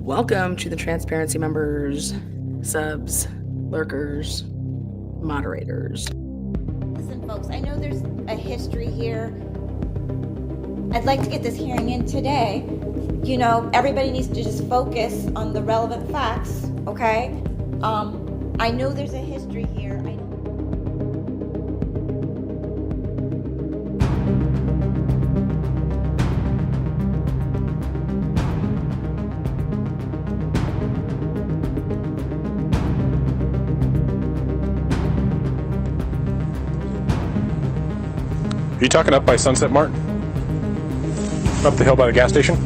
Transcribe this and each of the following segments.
Welcome to the transparency members, subs, lurkers, moderators. Listen, folks, I know there's a history here. I'd like to get this hearing in today. You know, everybody needs to just focus on the relevant facts, okay? I know there's a history here. Are you talking up by Sunset Mart? Up the hill by the gas station?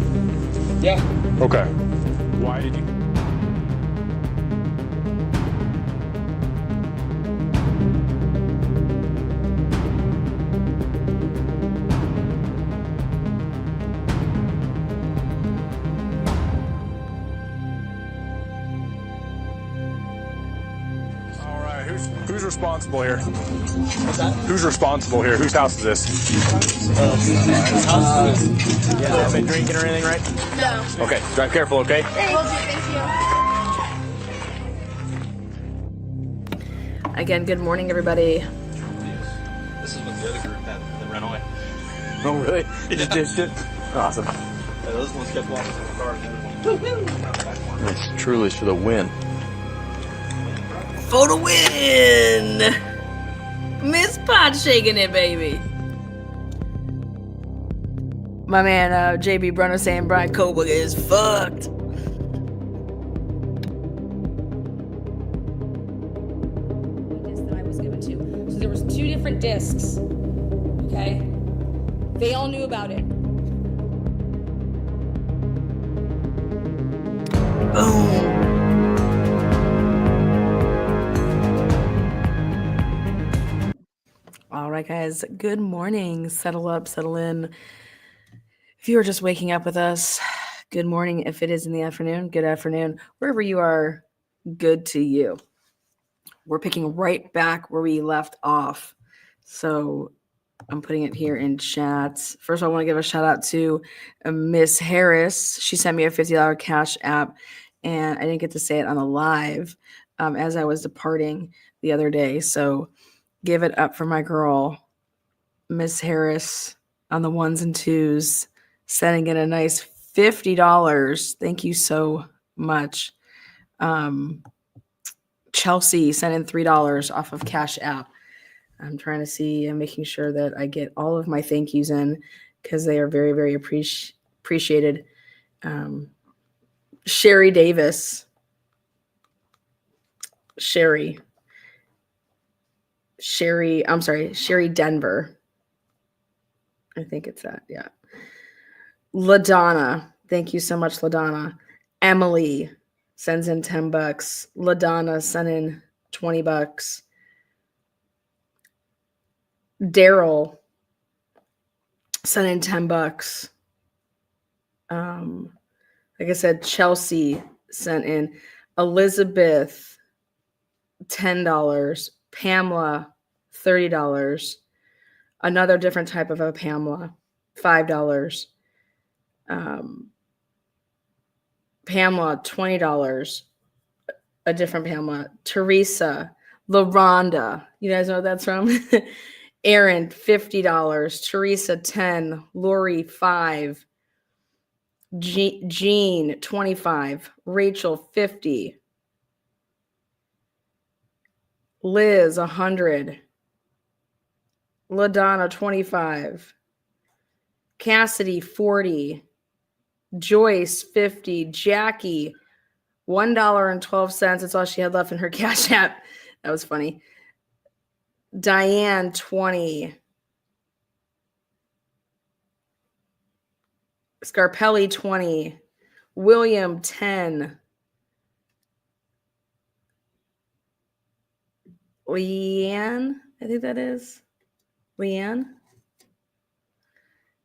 Yeah. Okay. Why did you? All right. Who's responsible here? What's that? Who's responsible here? Whose house is this? Yeah, have been drinking or anything, right? No. Okay. Drive careful, okay? Will do, thank you. Again, good morning, everybody. This is what the other group had that ran away. Oh, really? You just ditched it? Awesome. Yeah, those ones kept walking in the car and the other one. It's truly for the win. For the win! Miss Pot shaking it, baby. My man, JB Brunner saying Brian Koberg is fucked. Disc that I was given to. So there was 2 different discs. Okay? They all knew about it. Boom. All right, guys. Good morning. Settle up, settle in. If you are just waking up with us, good morning. If it is in the afternoon, good afternoon. Wherever you are, good to you. We're picking right back where we left off. So I'm putting it here in chats. First, I want to give a shout out to Miss Harris. She sent me a $50 cash app, and I didn't get to say it on the live as I was departing the other day. So give it up for my girl, Miss Harris, on the ones and twos, sending in a nice $50. Thank you so much. Chelsea sent in $3 off of Cash App. I'm trying to see and making sure that I get all of my thank yous in because they are very, very appreciated. Sherry Davis. Sherry Denver. I think it's that, yeah. LaDonna. Thank you so much, LaDonna. Emily sends in $10. LaDonna sent in $20. Daryl sent in $10. Like I said, Chelsea sent in. Elizabeth, $10. Pamela, $30. Another different type of a Pamela, $5. Pamela, $20. A different Pamela. Teresa, LaRonda. You guys know what that's from? Aaron, $50. Teresa, $10. Lori, $5. Jean, $25. Rachel, $50. Liz, $100. LaDonna, $25. Cassidy, $40. Joyce, $50. Jackie, $1.12. That's all she had left in her Cash App. That was funny. Diane, $20. Scarpelli, $20. William, $10. Leanne, I think that is. Leanne? I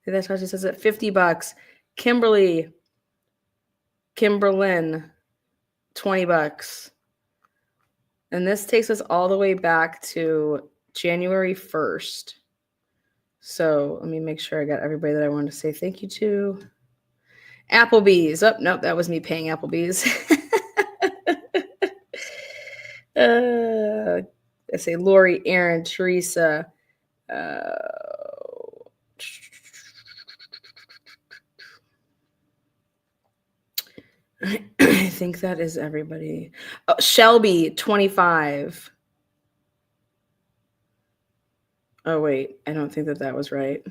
think that's how she says it. $50. Kimberlyn, $20. And this takes us all the way back to January 1st. So let me make sure I got everybody that I wanted to say thank you to. Applebee's. Oh, nope, that was me paying Applebee's. I say Lori, Aaron, Teresa. I think that is everybody. Oh, Shelby, 25. Oh, wait. I don't think that was right.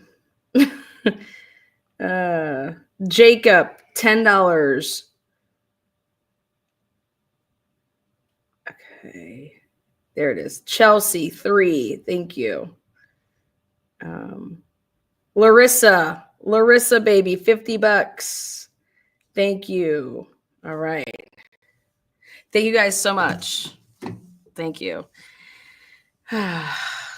Jacob, $10. Okay. There it is. Chelsea, 3. Thank you. Larissa, baby, $50. Thank you. All right. Thank you guys so much. Thank you.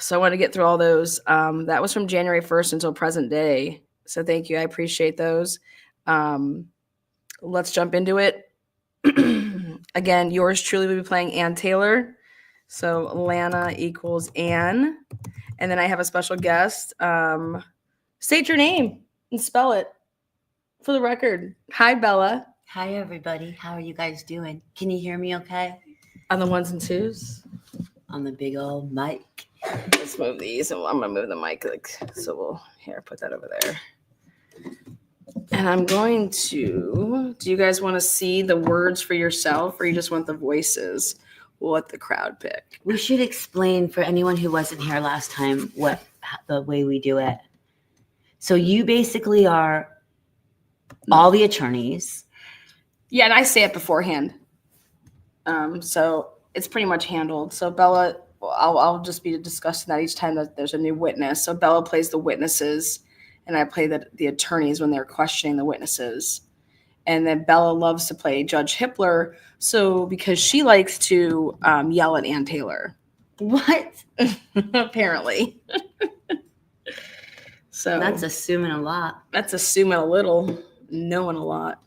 So I want to get through all those. That was from January 1st until present day. So thank you. I appreciate those. Let's jump into it. Again, yours truly will be playing Ann Taylor. So Lana equals Ann. And then I have a special guest. State your name and spell it for the record. Hi, Bella. Hi, everybody. How are you guys doing? Can you hear me okay? On the ones and twos. On the big old mic. Let's move these. And I'm going to move the mic. So we'll, here, put that over there. And I'm going to, do you guys want to see the words for yourself or you just want the voices? We'll let the crowd pick. We should explain for anyone who wasn't here last time what the way we do it. So you basically are all the attorneys. Yeah, and I say it beforehand. So it's pretty much handled. So Bella, I'll just be discussing that each time that there's a new witness. So Bella plays the witnesses, and I play the attorneys when they're questioning the witnesses. And then Bella loves to play Judge Hippler, so because she likes to yell at Ann Taylor. What? Apparently. So that's assuming a lot. That's assuming a little, knowing a lot.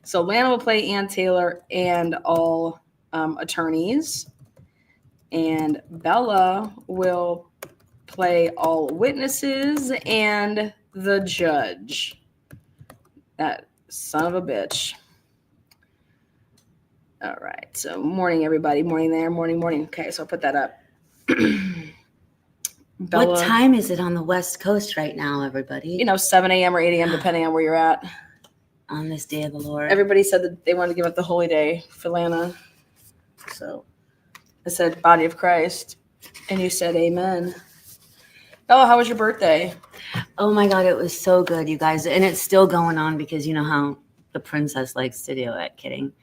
So Lana will play Ann Taylor and all attorneys. And Bella will play all witnesses and the judge. That son of a bitch. All right. So morning, everybody. Morning there. Morning. Okay, so I'll put that up. Bella, what time is it on the West Coast right now, everybody? 7 a.m. or 8 a.m., depending on where you're at. On this day of the Lord. Everybody said that they wanted to give up the holy day for Lana. So I said, body of Christ. And you said, amen. Bella, how was your birthday? Oh, my God. It was so good, you guys. And it's still going on because you know how the princess likes to do it. Kidding.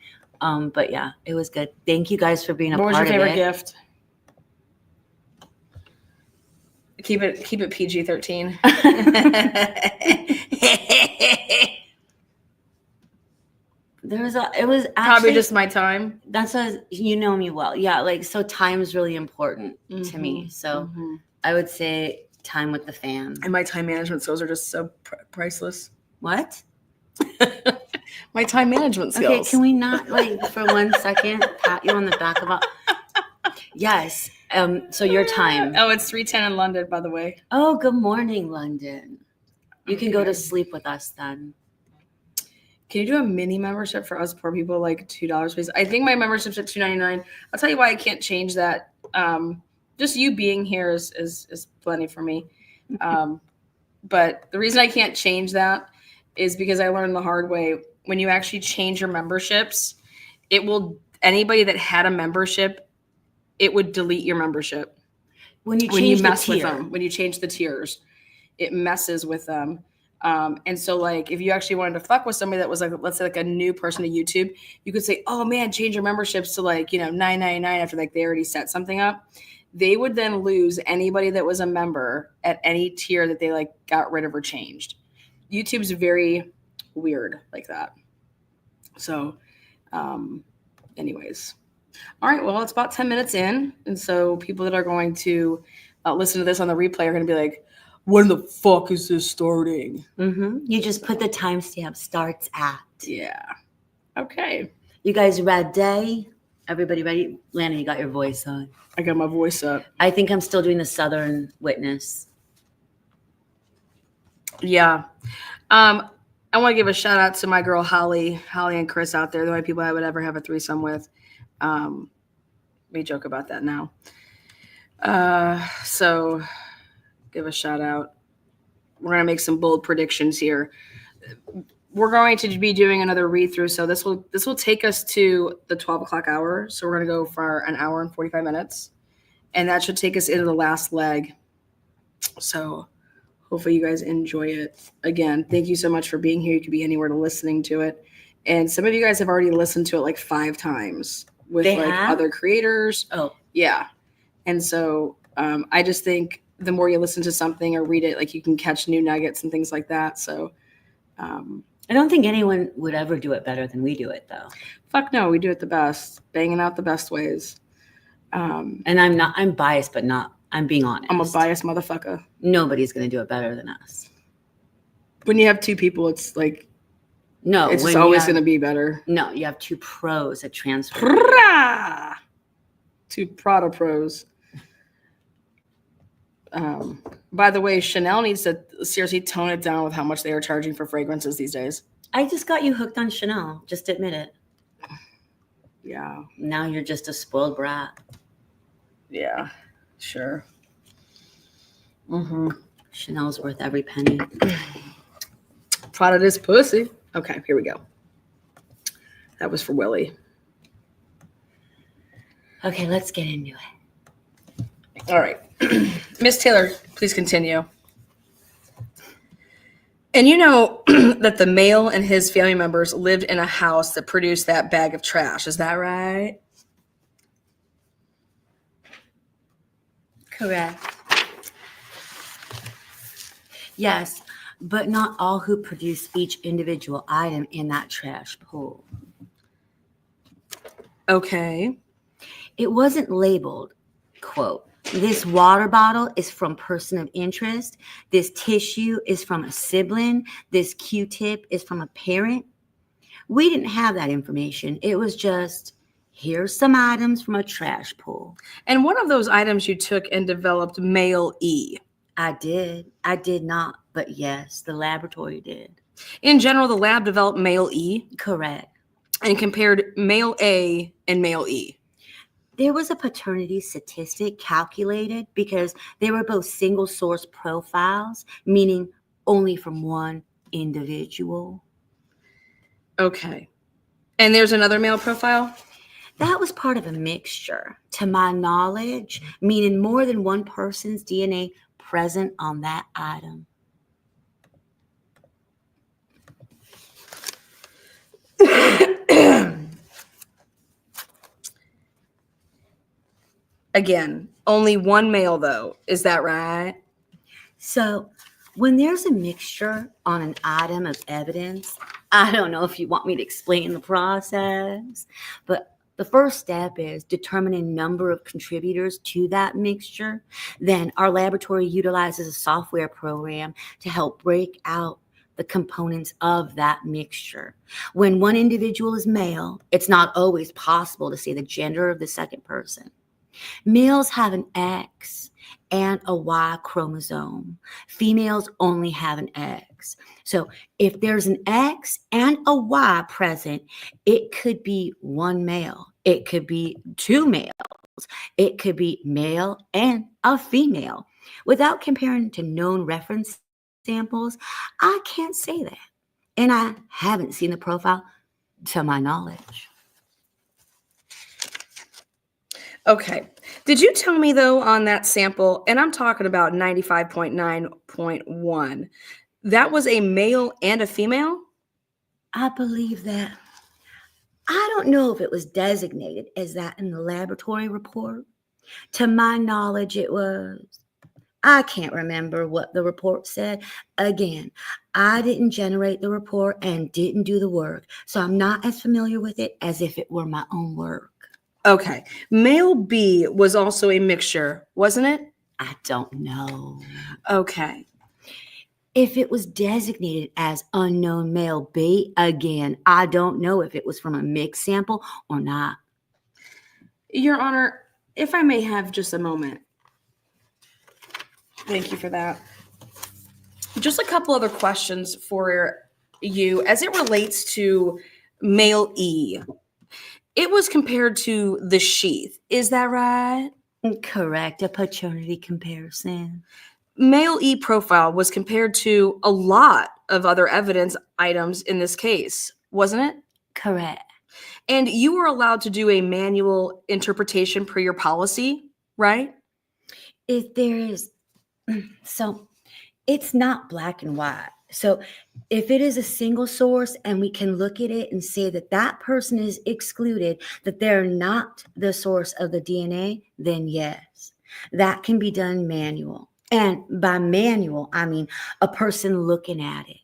But, yeah, it was good. Thank you guys for being a part of it. What was your favorite gift? Keep it PG-13. It was actually, probably just my time. That's you know me well. Yeah, so time's really important to me. So I would say time with the fam. And my time management skills are just so priceless. What? My time management skills. Okay, can we not for 1 second pat you on the back about? Yes. So your time. Oh, it's 3:10 in London, by the way. Oh, good morning, London. You can go to sleep with us then. Can you do a mini membership for us poor people, $2, please? I think my membership's at $2.99. I'll tell you why I can't change that. Just you being here is plenty for me. But the reason I can't change that is because I learned the hard way. When you actually change your memberships, anybody that had a membership, it would delete your membership. When you mess with them, when you change the tiers, it messes with them. And so if you actually wanted to fuck with somebody that was let's say a new person to YouTube, you could say, oh man, change your memberships to $9.99 after they already set something up. They would then lose anybody that was a member at any tier that they got rid of or changed. YouTube's very weird like that. So, anyways. All right. Well, it's about 10 minutes in. And so people that are going to listen to this on the replay are going to be like, when the fuck is this starting? You just put the timestamp starts at. Yeah. Okay. You guys ready? Everybody ready? Lana, you got your voice on. I got my voice up. I think I'm still doing the Southern witness. Yeah. I want to give a shout out to my girl Holly and Chris out there, the only people I would ever have a threesome with. We joke about that now. So give a shout out. We're going to make some bold predictions here. We're going to be doing another read through. So this will take us to the 12 o'clock hour. So we're going to go for an hour and 45 minutes. And that should take us into the last leg. So hopefully you guys enjoy it. Again, thank you so much for being here. You could be anywhere to listening to it. And some of you guys have already listened to it like 5 times with other creators. Oh, yeah. And so I just think the more you listen to something or read it, like you can catch new nuggets and things like that. So I don't think anyone would ever do it better than we do it, though. fuck no, we do it the best, banging out the best ways. And I'm biased, but I'm being honest. I'm a biased motherfucker. Nobody's going to do it better than us. When you have 2 people, it's like, No, it's just always going to be better. No, you have 2 pros at transfer. 2 Prada pros. By the way, Chanel needs to seriously tone it down with how much they are charging for fragrances these days. I just got you hooked on Chanel. Just admit it. Yeah. Now you're just a spoiled brat. Yeah. Sure. Chanel's worth every penny. Prada this pussy. Okay, here we go. That was for Willie. Okay, let's get into it. All right. Miss Taylor, please continue. And you know that the male and his family members lived in a house that produced that bag of trash. Is that right? Correct. Yes, but not all who produce each individual item in that trash pool. Okay. It wasn't labeled, quote, this water bottle is from person of interest. This tissue is from a sibling. This Q-tip is from a parent. We didn't have that information. It was just, here's some items from a trash pool. And one of those items you took and developed male E. I did not, but yes, the laboratory did. In general, the lab developed male E Correct. and compared male A and male E. There was a paternity statistic calculated because they were both single source profiles, meaning only from one individual. Okay. And there's another male profile? That was part of a mixture, to my knowledge, meaning more than one person's DNA present on that item. Again, only one male though. Is that right? So when there's a mixture on an item of evidence, I don't know if you want me to explain the process, but the first step is determining number of contributors to that mixture. Then our laboratory utilizes a software program to help break out the components of that mixture. When one individual is male, it's not always possible to say the gender of the second person. Males have an X and a Y chromosome. Females only have an X. So if there's an X and a Y present, it could be one male. It could be 2 males. It could be male and a female. Without comparing to known reference samples, I can't say that. And I haven't seen the profile to my knowledge. Okay. Did you tell me though on that sample, and I'm talking about 95.9.1, that was a male and a female? I believe that. I don't know if it was designated as that in the laboratory report. To my knowledge, it was. I can't remember what the report said. Again, I didn't generate the report and didn't do the work, so I'm not as familiar with it as if it were my own work. Okay. Male B was also a mixture, wasn't it? I don't know. Okay. If it was designated as unknown male B, again, I don't know if it was from a mixed sample or not. Your Honor, if I may have just a moment. Thank you for that. Just a couple other questions for you as it relates to male E. It was compared to the sheath. Is that right? Correct. A paternity comparison. Male E profile was compared to a lot of other evidence items in this case, wasn't it? Correct. And you were allowed to do a manual interpretation per your policy, right? If there is, so it's not black and white. So if it is a single source and we can look at it and say that that person is excluded, that they're not the source of the DNA, then yes, that can be done manual. And by manual, I mean a person looking at it.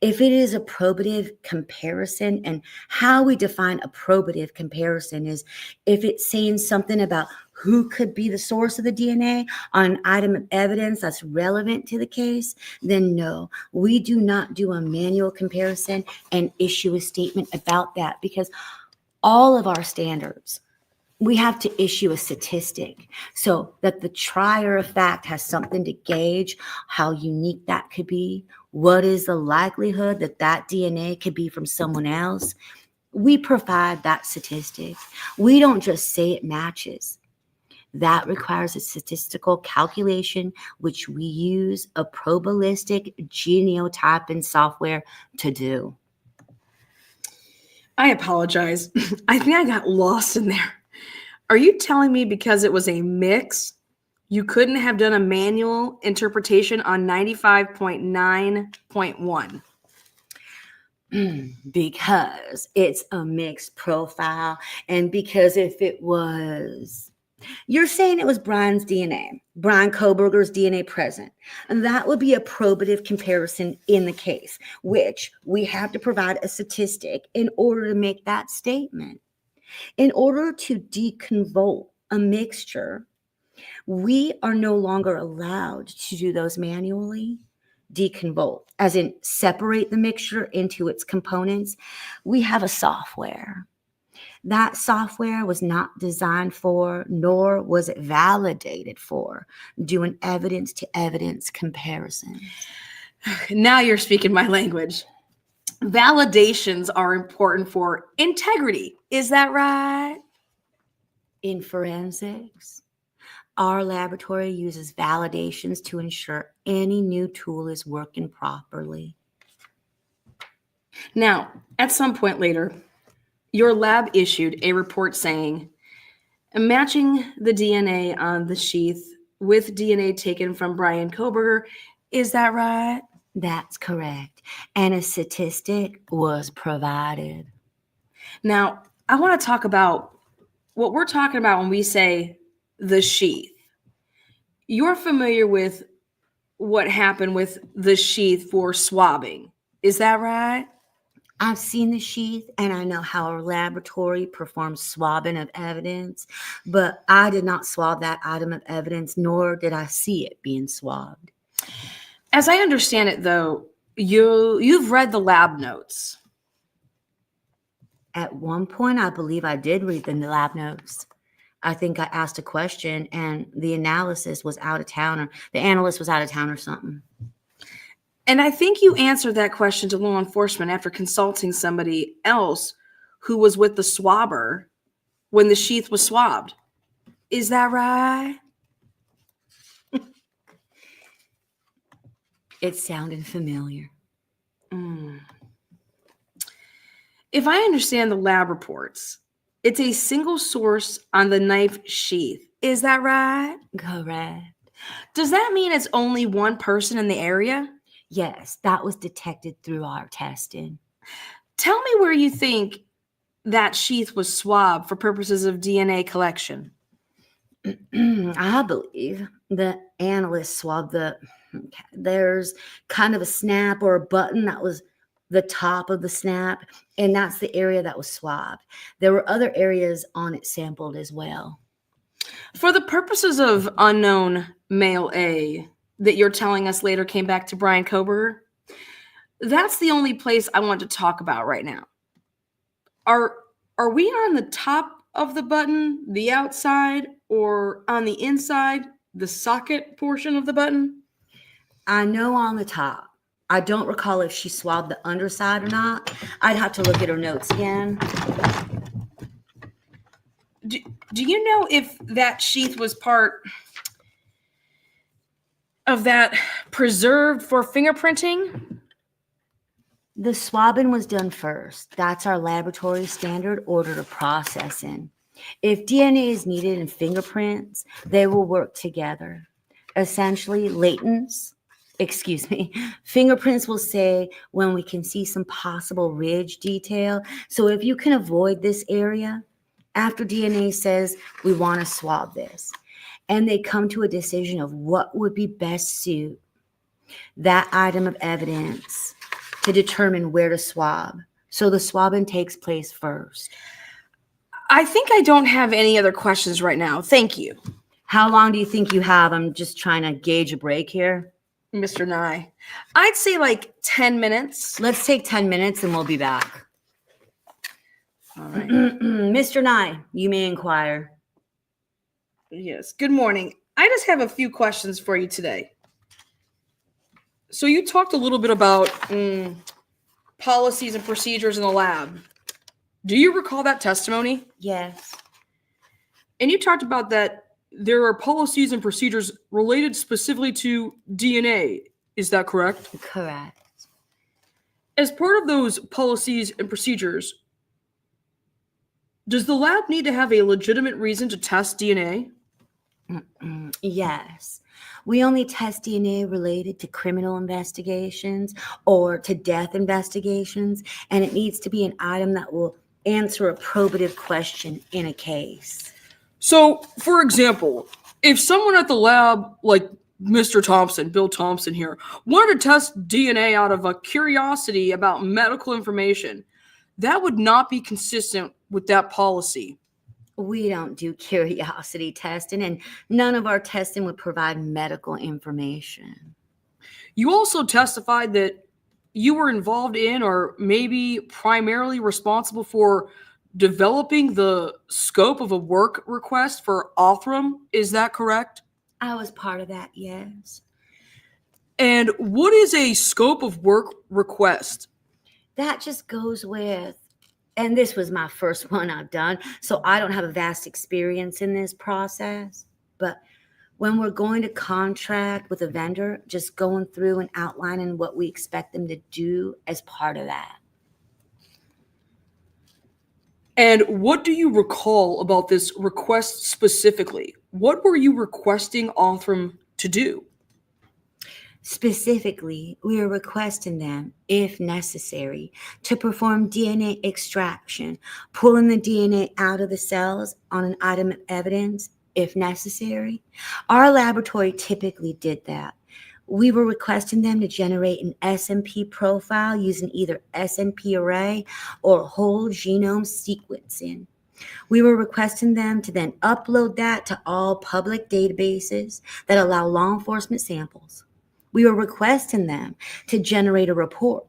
If it is a probative comparison, and how we define a probative comparison is if it's saying something about who could be the source of the DNA on an item of evidence that's relevant to the case, then no, we do not do a manual comparison and issue a statement about that, because all of our standards, we have to issue a statistic so that the trier of fact has something to gauge how unique that could be. What is the likelihood that that DNA could be from someone else? We provide that statistic. We don't just say it matches. That requires a statistical calculation, which we use a probabilistic genotyping software to do. I apologize. I think I got lost in there. Are you telling me because it was a mix, you couldn't have done a manual interpretation on 95.9.1? Because it's a mixed profile, and because if it was, you're saying it was Brian Kohberger's DNA present, and that would be a probative comparison in the case, which we have to provide a statistic in order to make that statement. In order to deconvolt a mixture, we are no longer allowed to do those manually. Deconvolt, as in separate the mixture into its components. We have a software. That software was not designed for, nor was it validated for, doing evidence to evidence comparisons. Now you're speaking my language. Validations are important for integrity. Is that right? In forensics, our laboratory uses validations to ensure any new tool is working properly. Now, at some point later, your lab issued a report saying, matching the DNA on the sheath with DNA taken from Brian Kohberger. Is that right? That's correct. And a statistic was provided. Now, I want to talk about what we're talking about when we say the sheath. You're familiar with what happened with the sheath for swabbing. Is that right? I've seen the sheath, and I know how our laboratory performs swabbing of evidence, but I did not swab that item of evidence, nor did I see it being swabbed. As I understand it, though, you've read the lab notes. At one point, I believe I did read the lab notes. I think I asked a question, and the analyst was out of town, or something. And I think you answered that question to law enforcement after consulting somebody else who was with the swabber when the sheath was swabbed. Is that right? It sounded familiar. If I understand the lab reports, it's a single source on the knife sheath. Is that right? Correct. Does that mean it's only one person in the area? Yes, that was detected through our testing. Tell me where you think that sheath was swabbed for purposes of DNA collection. I believe the analyst swabbed there's kind of a snap or a button that was the top of the snap, and that's the area that was swabbed. There were other areas on it sampled as well. For the purposes of unknown male A that you're telling us later came back to Brian Kohberger, that's the only place I want to talk about right now. Are we on the top of the button, the outside, or on the inside, the socket portion of the button? I know on the top. I don't recall if she swabbed the underside or not. I'd have to look at her notes again. Do you know if that sheath was part of that preserved for fingerprinting? The swabbing was done first. That's our laboratory standard order to process in. If DNA is needed in fingerprints, they will work together. Essentially, fingerprints will say when we can see some possible ridge detail. So if you can avoid this area, after DNA says we want to swab this, and they come to a decision of what would be best suit that item of evidence to determine where to swab. So the swabbing takes place first. I think I don't have any other questions right now. Thank you. How long do you think you have? I'm just trying to gauge a break here. Mr. Nye. I'd say like 10 minutes. Let's take 10 minutes and we'll be back. All right. Mr. Nye, you may inquire. Yes. Good morning. I just have a few questions for you today. So you talked a little bit about policies and procedures in the lab. Do you recall that testimony? Yes. And you talked about that there are policies and procedures related specifically to DNA. Is that correct? Correct. As part of those policies and procedures, does the lab need to have a legitimate reason to test DNA? Yes. We only test DNA related to criminal investigations or to death investigations, and it needs to be an item that will answer a probative question in a case. So, for example, if someone at the lab, like Mr. Thompson, Bill Thompson here, wanted to test DNA out of a curiosity about medical information, that would not be consistent with that policy. We don't do curiosity testing, and none of our testing would provide medical information. You also testified that you were involved in or maybe primarily responsible for developing the scope of a work request for Othram. Is that correct? I was part of that, yes. And what is a scope of work request? That just goes with, and this was my first one I've done, so I don't have a vast experience in this process, but when we're going to contract with a vendor, just going through and outlining what we expect them to do as part of that. And what do you recall about this request specifically? What were you requesting Othram to do? Specifically, we are requesting them, if necessary, to perform DNA extraction, pulling the DNA out of the cells on an item of evidence, if necessary. Our laboratory typically did that. We were requesting them to generate an SNP profile using either SNP array or whole genome sequencing. We were requesting them to then upload that to all public databases that allow law enforcement samples. We were requesting them to generate a report.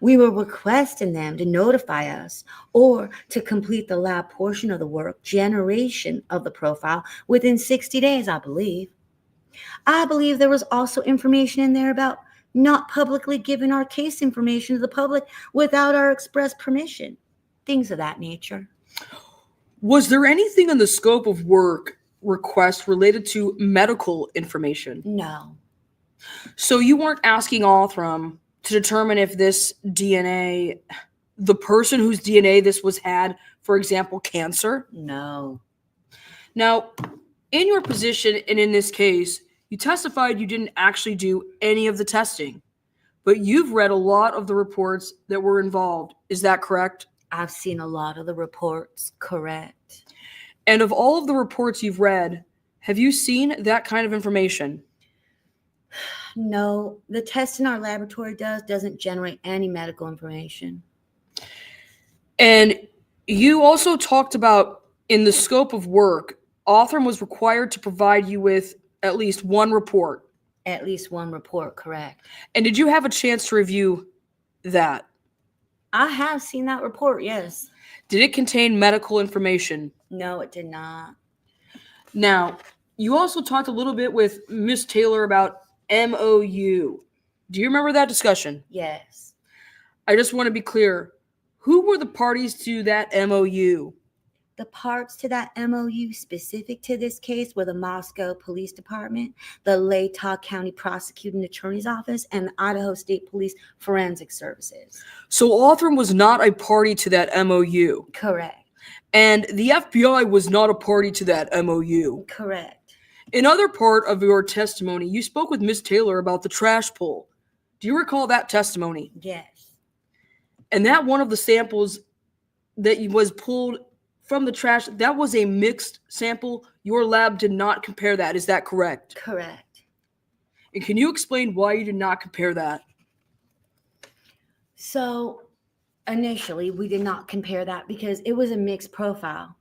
We were requesting them to notify us or to complete the lab portion of the work, generation of the profile, within 60 days, I believe. I believe there was also information in there about not publicly giving our case information to the public without our express permission. Things of that nature. Was there anything in the scope of work request related to medical information? No. So you weren't asking Othram to determine if this DNA, the person whose DNA this was had, for example, cancer? No. Now, in your position and in this case, you testified you didn't actually do any of the testing, but you've read a lot of the reports that were involved. Is that correct? I've seen a lot of the reports, correct. And of all of the reports you've read, have you seen that kind of information? No, the testing our laboratory doesn't generate any medical information. And you also talked about in the scope of work, Othram was required to provide you with at least one report. At least one report, correct. And did you have a chance to review that? I have seen that report, yes. Did it contain medical information? No, it did not. Now, you also talked a little bit with Miss Taylor about MOU. Do you remember that discussion? Yes. I just want to be clear. Who were the parties to that MOU? The parts to that MOU specific to this case were the Moscow Police Department, the Latah County Prosecuting Attorney's Office, and the Idaho State Police Forensic Services. So Othram was not a party to that MOU. Correct. And the FBI was not a party to that MOU. Correct. In other part of your testimony, you spoke with Miss Taylor about the trash pull. Do you recall that testimony? Yes. And that one of the samples that was pulled from the trash, that was a mixed sample. Your lab did not compare that. Is that correct? Correct. And can you explain why you did not compare that? So initially, we did not compare that because it was a mixed profile.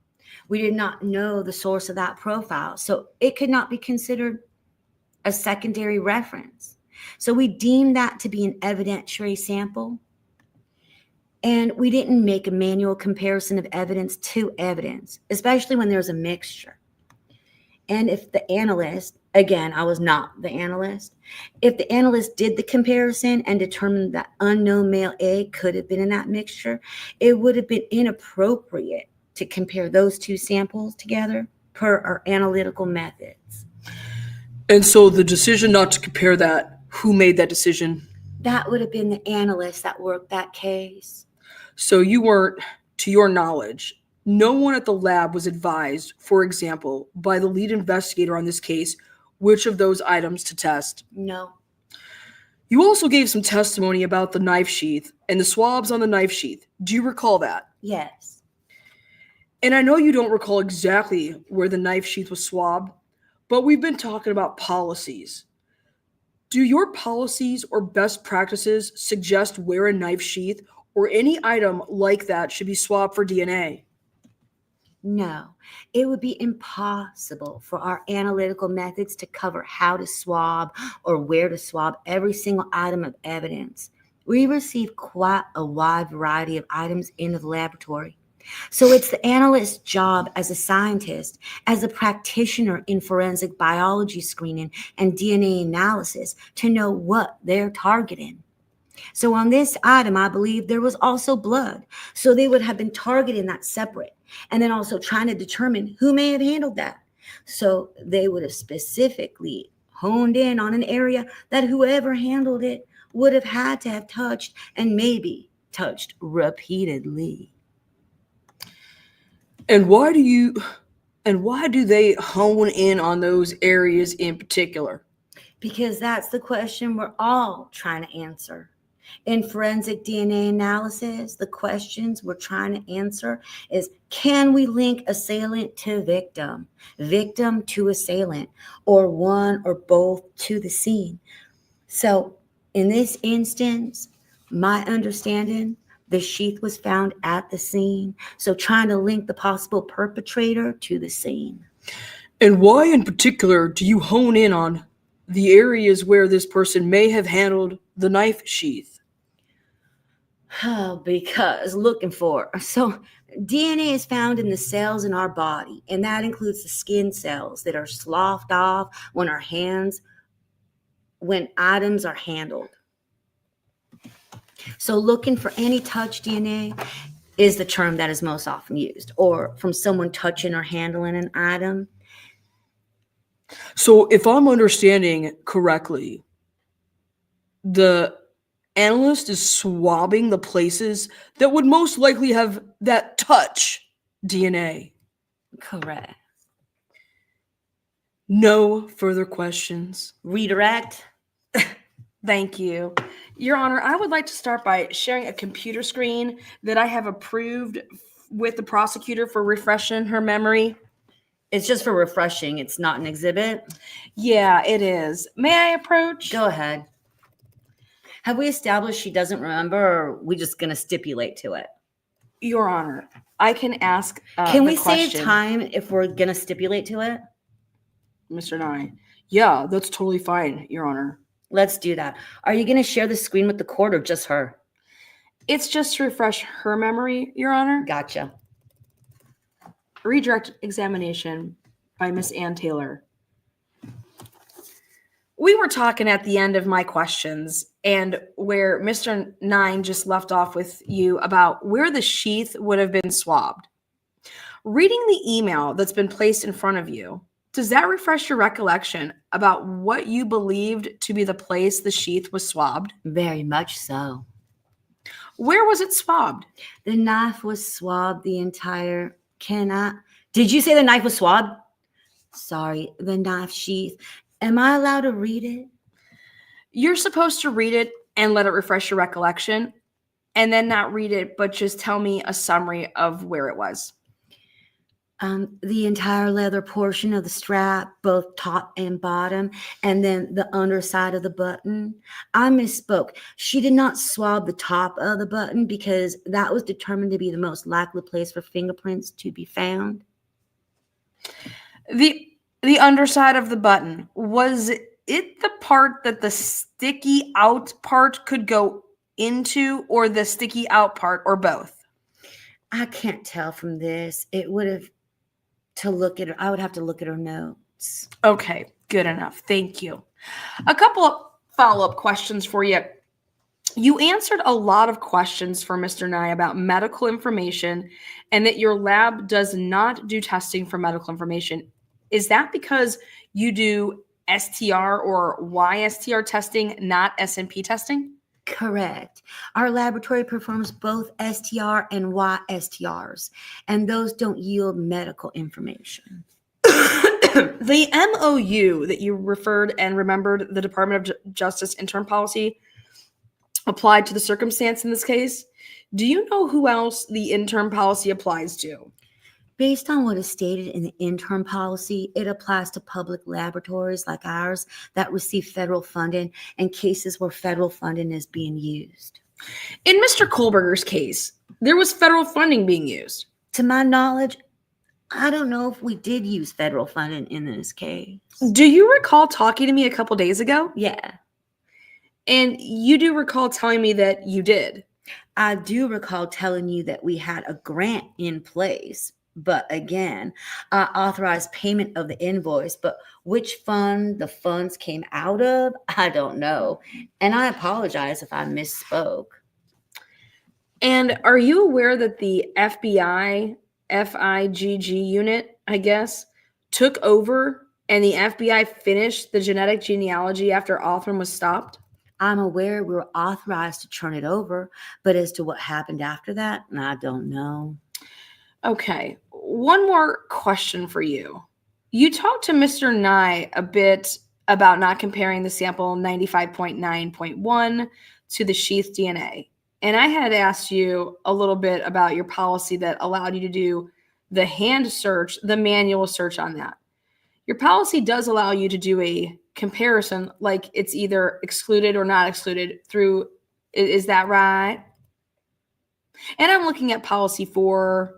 We did not know the source of that profile, so it could not be considered a secondary reference. So we deemed that to be an evidentiary sample, and we didn't make a manual comparison of evidence to evidence, especially when there's a mixture. And if the analyst, again, I was not the analyst, if the analyst did the comparison and determined that unknown male egg could have been in that mixture, it would have been inappropriate to compare those two samples together per our analytical methods. And so the decision not to compare that, who made that decision? That would have been the analyst that worked that case. So you weren't, to your knowledge, no one at the lab was advised, for example, by the lead investigator on this case, which of those items to test. No. You also gave some testimony about the knife sheath and the swabs on the knife sheath. Do you recall that? Yes. And I know you don't recall exactly where the knife sheath was swabbed, but we've been talking about policies. Do your policies or best practices suggest where a knife sheath or any item like that should be swabbed for DNA? No, it would be impossible for our analytical methods to cover how to swab or where to swab every single item of evidence. We receive quite a wide variety of items into the laboratory. So it's the analyst's job as a scientist, as a practitioner in forensic biology screening and DNA analysis to know what they're targeting. So on this item, I believe there was also blood. So they would have been targeting that separate and then also trying to determine who may have handled that. So they would have specifically honed in on an area that whoever handled it would have had to have touched and maybe touched repeatedly. And why do they hone in on those areas in particular? Because that's the question we're all trying to answer. In forensic DNA analysis, the questions we're trying to answer is, can we link assailant to victim to assailant, or one or both to the scene? So in this instance, my understanding, the sheath was found at the scene. So trying to link the possible perpetrator to the scene. And why in particular do you hone in on the areas where this person may have handled the knife sheath? Oh, because looking for. So DNA is found in the cells in our body, and that includes the skin cells that are sloughed off when items are handled. So looking for any touch DNA is the term that is most often used, or from someone touching or handling an item. So if I'm understanding correctly, the analyst is swabbing the places that would most likely have that touch DNA. Correct. No further questions. Redirect. Thank you. Your Honor, I would like to start by sharing a computer screen that I have approved with the prosecutor for refreshing her memory. It's just for refreshing. It's not an exhibit. Yeah, it is. May I approach? Go ahead. Have we established she doesn't remember, or are we just going to stipulate to it? Your Honor, I can ask Can the we save question. time if we're going to stipulate to it? Mr. Nye. Yeah, that's totally fine, Your Honor. Let's do that. Are you going to share the screen with the court or just her? It's just to refresh her memory, Your Honor. Gotcha. Redirect examination by Miss Ann Taylor. we were talking at the end of my questions and where Mr. Nine just left off with you about where the sheath would have been swabbed. Reading the email that's been placed in front of you, does that refresh your recollection about what you believed to be the place the sheath was swabbed? Very much so. Where was it swabbed? The knife was swabbed the entire. Did you say the knife was swabbed? Sorry, the knife sheath. Am I allowed to read it? You're supposed to read it and let it refresh your recollection, and then not read it, but just tell me a summary of where it was. The entire leather portion of the strap, both top and bottom, and then the underside of the button. I misspoke. She did not swab the top of the button because that was determined to be the most likely place for fingerprints to be found. The underside of the button, was it the part that the sticky out part could go into, or the sticky out part, or both? I can't tell from this. It would have to look at. I would have to look at her notes. Okay, good enough. Thank you. A couple of follow-up questions for you. You answered a lot of questions for Mr. Nye about medical information and that your lab does not do testing for medical information. Is that because you do STR or YSTR testing, not SNP testing? Correct. Our laboratory performs both STR and YSTRs, and those don't yield medical information. The MOU that you referred and remembered, the Department of Justice intern policy, applied to the circumstance in this case. Do you know who else the intern policy applies to? Based on what is stated in the intern policy, it applies to public laboratories like ours that receive federal funding and cases where federal funding is being used. In Mr. Kohlberger's case, there was federal funding being used. To my knowledge, I don't know if we did use federal funding in this case. Do you recall talking to me a couple days ago? Yeah, And you do recall telling me that you did. I do recall telling you that we had a grant in place. But again, I authorized payment of the invoice, but which fund the funds came out of, I don't know. And I apologize if I misspoke. And are you aware that the FBI, FIGG unit, I guess, took over and the FBI finished the genetic genealogy after Othram was stopped? I'm aware we were authorized to turn it over, but as to what happened after that, I don't know. Okay, one more question for you. You talked to Mr. Nye a bit about not comparing the sample 95.9.1 to the sheath DNA. And I had asked you a little bit about your policy that allowed you to do the hand search, the manual search on that. Your policy does allow you to do a comparison, like it's either excluded or not excluded through, is that right? And I'm looking at policy 4,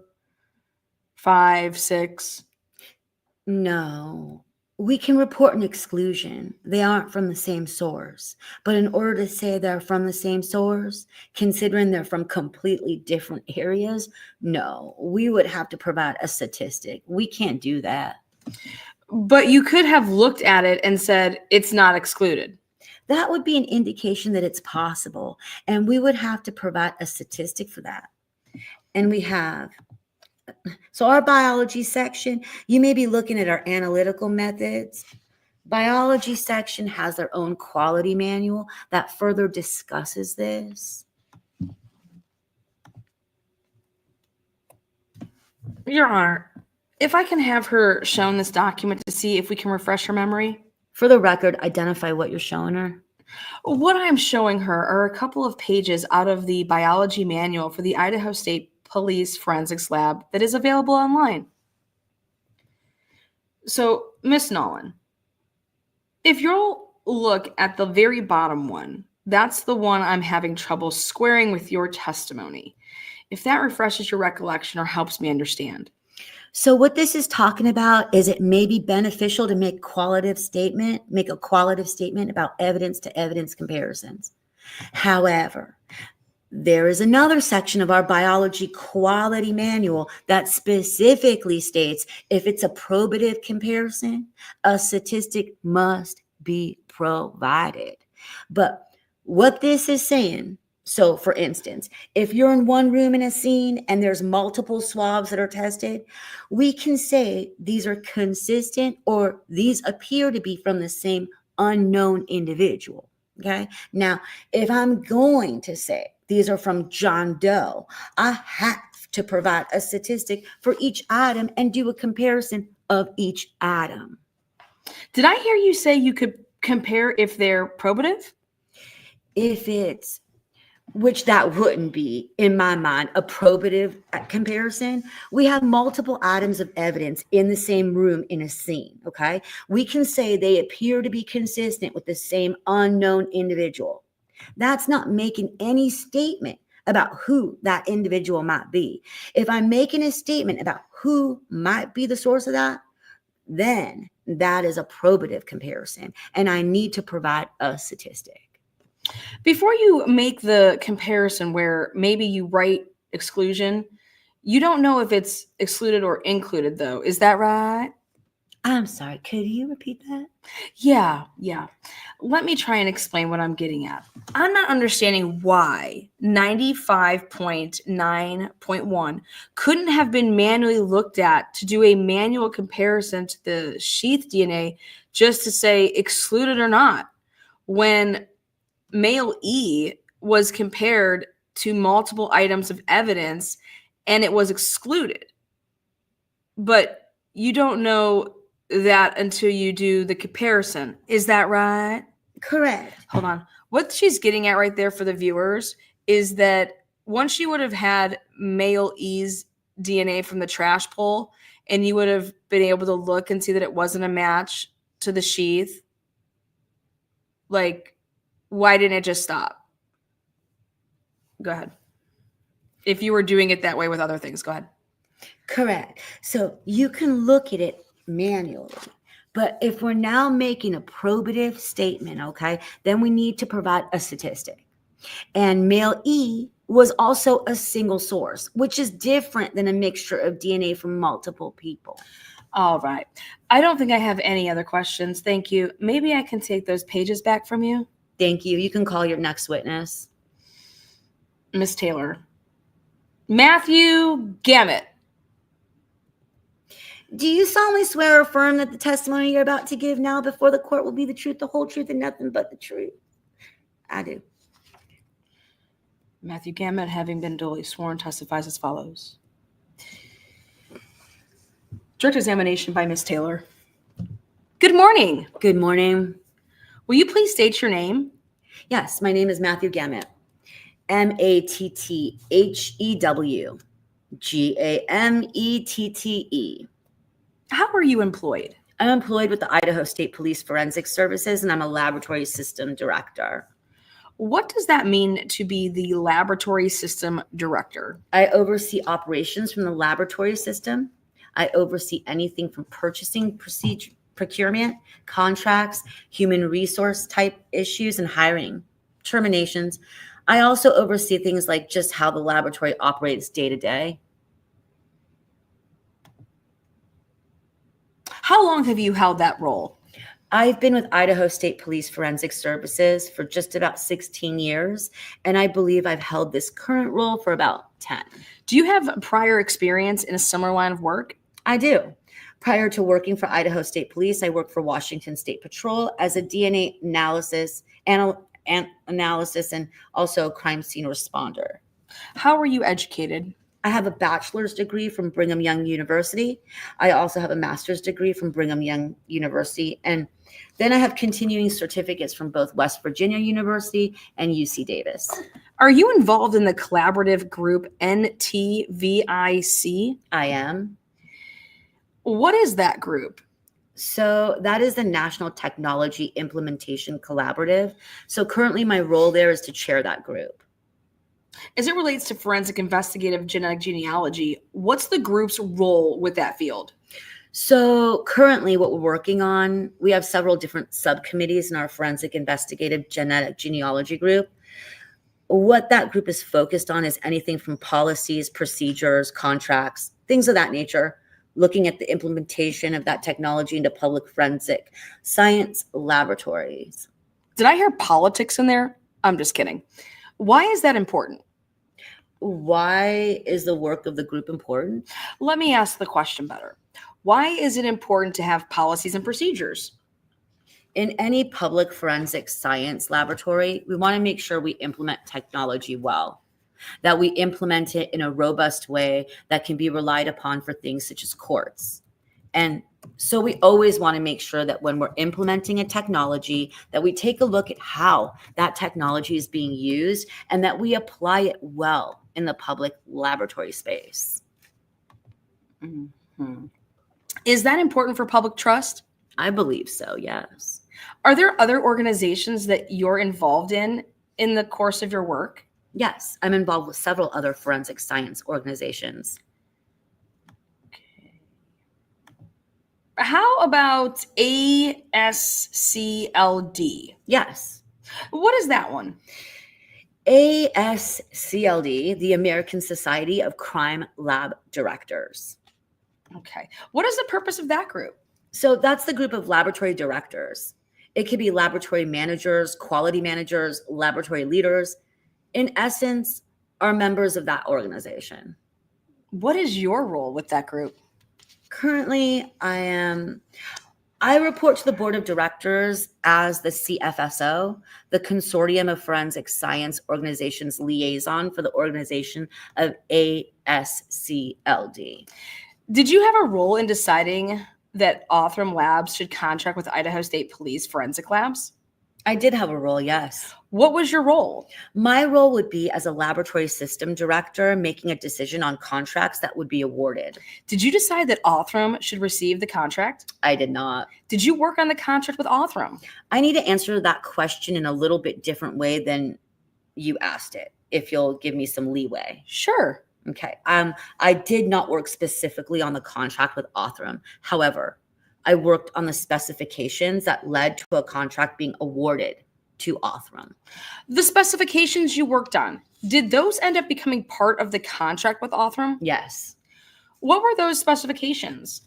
5, 6. No, we can report an exclusion. They aren't from the same source. But in order to say they're from the same source, considering they're from completely different areas, no, we would have to provide a statistic. We can't do that. But you could have looked at it and said it's not excluded. That would be an indication that it's possible. And we would have to provide a statistic for that. And we have. So our biology section, you may be looking at our analytical methods. Biology section has their own quality manual that further discusses this. Your Honor, if I can have her shown this document to see if we can refresh her memory. For the record, identify what you're showing her. What I'm showing her are a couple of pages out of the biology manual for the Idaho State Police Forensics Lab that is available online. So, Miss Nolan, if you'll look at the very bottom one, that's the one I'm having trouble squaring with your testimony. If that refreshes your recollection or helps me understand. So what this is talking about is it may be beneficial to make a qualitative statement about evidence to evidence comparisons. However, there is another section of our biology quality manual that specifically states if it's a probative comparison, a statistic must be provided. But what this is saying, so for instance, if you're in one room in a scene and there's multiple swabs that are tested, we can say these are consistent or these appear to be from the same unknown individual. Okay. Now, if I'm going to say these are from John Doe, I have to provide a statistic for each item and do a comparison of each item. Did I hear you say you could compare if they're probative? If it's, which that wouldn't be, in my mind, a probative comparison. We have multiple items of evidence in the same room in a scene, okay? We can say they appear to be consistent with the same unknown individual. That's not making any statement about who that individual might be. If I'm making a statement about who might be the source of that, then that is a probative comparison, and I need to provide a statistic. Before you make the comparison where maybe you write exclusion, you don't know if it's excluded or included, though. Is that right? I'm sorry, could you repeat that? Yeah. Let me try and explain what I'm getting at. I'm not understanding why 95.9.1 couldn't have been manually looked at to do a manual comparison to the sheath DNA just to say excluded or not, when male E was compared to multiple items of evidence and it was excluded. But you don't know that until you do the comparison. Is that right? Correct. Hold on. What she's getting at right there for the viewers is that once she would have had male E's DNA from the trash pull, and you would have been able to look and see that it wasn't a match to the sheath, like, why didn't it just stop? Go ahead. If you were doing it that way with other things, go ahead. Correct. So you can look at it manually. But if we're now making a probative statement, okay, then we need to provide a statistic. And male E was also a single source, which is different than a mixture of DNA from multiple people. All right. I don't think I have any other questions. Thank you. Maybe I can take those pages back from you. Thank you. You can call your next witness. Miss Taylor. Matthew Gamet. Do you solemnly swear or affirm that the testimony you're about to give now before the court will be the truth, the whole truth, and nothing but the truth? I do. Matthew Gamet, having been duly sworn, testifies as follows. Direct examination by Miss Taylor. Good morning. Good morning. Will you please state your name? Yes, my name is Matthew Gamet. MATTHEWGAMETTE. How are you employed? I'm employed with the Idaho State Police Forensic Services, and I'm a laboratory system director. What does that mean to be the laboratory system director? I oversee operations from the laboratory system. I oversee anything from purchasing, procurement, contracts, human resource type issues, and hiring, terminations. I also oversee things like just how the laboratory operates day to day. How long have you held that role? I've been with Idaho State Police Forensic Services for just about 16 years, and I believe I've held this current role for about 10. Do you have prior experience in a similar line of work? I do. Prior to working for Idaho State Police, I worked for Washington State Patrol as a DNA analysis and also crime scene responder. How were you educated? I have a bachelor's degree from Brigham Young University. I also have a master's degree from Brigham Young University. And then I have continuing certificates from both West Virginia University and UC Davis. Are you involved in the collaborative group NTVIC? I am. What is that group? So that is the National Technology Implementation Collaborative. So currently my role there is to chair that group. As it relates to forensic investigative genetic genealogy, what's the group's role with that field? So currently what we're working on, we have several different subcommittees in our forensic investigative genetic genealogy group. What that group is focused on is anything from policies, procedures, contracts, things of that nature. looking at the implementation of that technology into public forensic science laboratories. Did I hear politics in there? I'm just kidding. Why is that important? Why is the work of the group important? Let me ask the question better. Why is it important to have policies and procedures? In any public forensic science laboratory, we want to make sure we implement technology well, that we implement it in a robust way that can be relied upon for things such as courts. And so we always want to make sure that when we're implementing a technology, that we take a look at how that technology is being used and that we apply it well in the public laboratory space. Mm-hmm. Is that important for public trust? I believe so, yes. Are there other organizations that you're involved in the course of your work? Yes, I'm involved with several other forensic science organizations. How about ASCLD? Yes. What is that one? ASCLD, the American Society of Crime Lab Directors. Okay. What is the purpose of that group? So that's the group of laboratory directors. It could be laboratory managers, quality managers, laboratory leaders. In essence, are members of that organization. What is your role with that group? Currently, I report to the board of directors as the CFSO, the Consortium of Forensic Science Organizations liaison for the organization of ASCLD. Did you have a role in deciding that Othram Labs should contract with Idaho State Police Forensic Labs? I did have a role, yes. What was your role? My role would be as a laboratory system director, making a decision on contracts that would be awarded. Did you decide that Othram should receive the contract? I did not. Did you work on the contract with Othram? I need to answer that question in a little bit different way than you asked it, if you'll give me some leeway. Sure. Okay. I did not work specifically on the contract with Othram. However, I worked on the specifications that led to a contract being awarded to Othram. The specifications you worked on, did those end up becoming part of the contract with Othram? Yes. What were those specifications?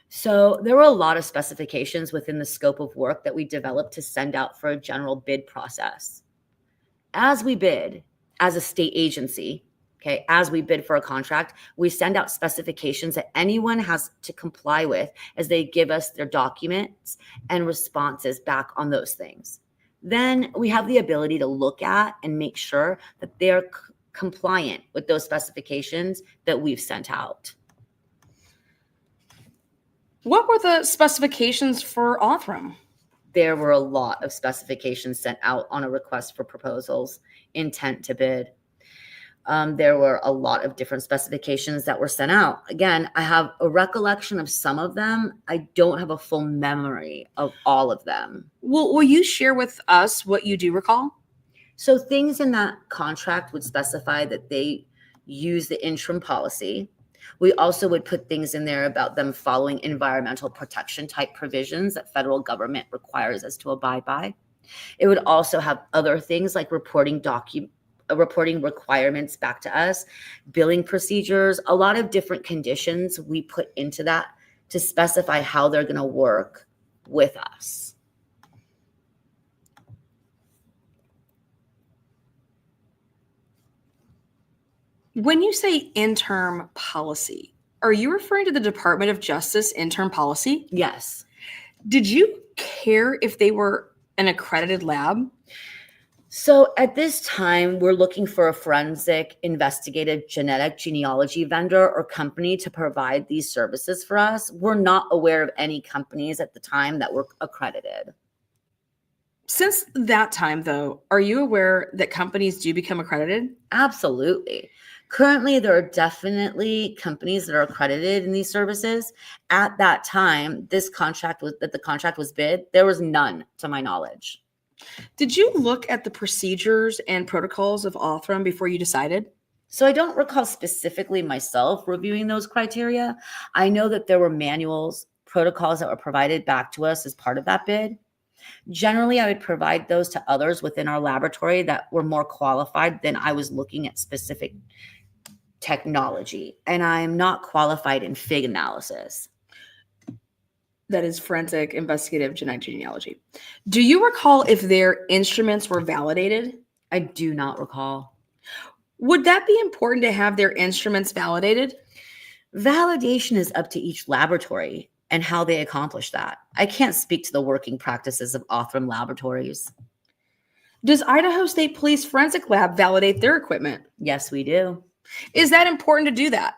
So there were a lot of specifications within the scope of work that we developed to send out for a general bid process. As we bid, as a state agency, okay, as we bid for a contract, we send out specifications that anyone has to comply with as they give us their documents and responses back on those things. Then we have the ability to look at and make sure that they're compliant with those specifications that we've sent out. What were the specifications for Othram? There were a lot of specifications sent out on a request for proposals, intent to bid. There were a lot of different specifications that were sent out. Again, I have a recollection of some of them. I don't have a full memory of all of them. Well, will you share with us what you do recall? So things in that contract would specify that they use the interim policy. We also would put things in there about them following environmental protection type provisions that federal government requires us to abide by. It would also have other things like reporting requirements back to us, billing procedures, a lot of different conditions we put into that to specify how they're going to work with us. When you say interim policy, are you referring to the Department of Justice interim policy? Yes. Did you care if they were an accredited lab? So at this time, we're looking for a forensic investigative genetic genealogy vendor or company to provide these services for us. We're not aware of any companies at the time that were accredited. Since that time, though, are you aware that companies do become accredited? Absolutely. Currently, there are definitely companies that are accredited in these services. At that time, the contract was bid, there was none to my knowledge. Did you look at the procedures and protocols of Othram before you decided? So I don't recall specifically myself reviewing those criteria. I know that there were manuals, protocols that were provided back to us as part of that bid. Generally, I would provide those to others within our laboratory that were more qualified than I was looking at specific technology, and I am not qualified in FIG analysis. That is forensic investigative genealogy. Do you recall if their instruments were validated? I do not recall. Would that be important to have their instruments validated? Validation is up to each laboratory and how they accomplish that. I can't speak to the working practices of Othram laboratories. Does Idaho State Police Forensic Lab validate their equipment? Yes, we do. Is that important to do that?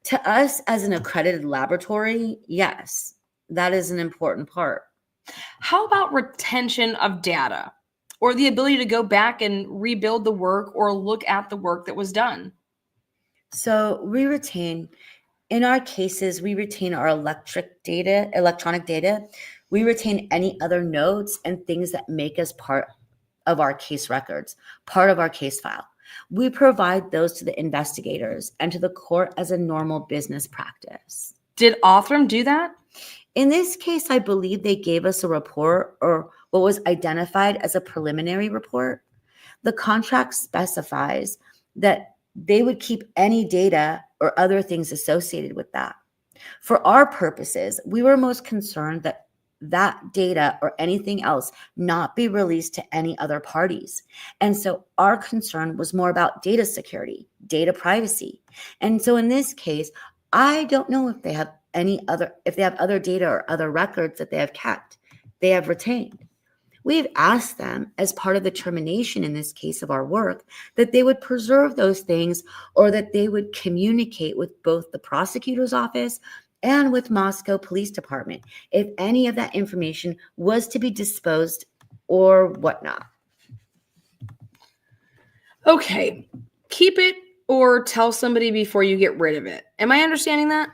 To us as an accredited laboratory, yes, that is an important part. How about retention of data or the ability to go back and rebuild the work or look at the work that was done? So in our cases, we retain our electronic data. We retain any other notes and things that make us part of our case records, part of our case file. We provide those to the investigators and to the court as a normal business practice. Did Othram do that? In this case, I believe they gave us a report, or what was identified as a preliminary report. The contract specifies that they would keep any data or other things associated with that. For our purposes, we were most concerned that that data or anything else not be released to any other parties. And so our concern was more about data security, data privacy. And so in this case, I don't know if they have other data or other records that they have kept, they have retained. We've asked them as part of the termination in this case of our work that they would preserve those things, or that they would communicate with both the prosecutor's office and with Moscow Police Department if any of that information was to be disposed or whatnot. Okay, keep it or tell somebody before you get rid of it. Am I understanding that?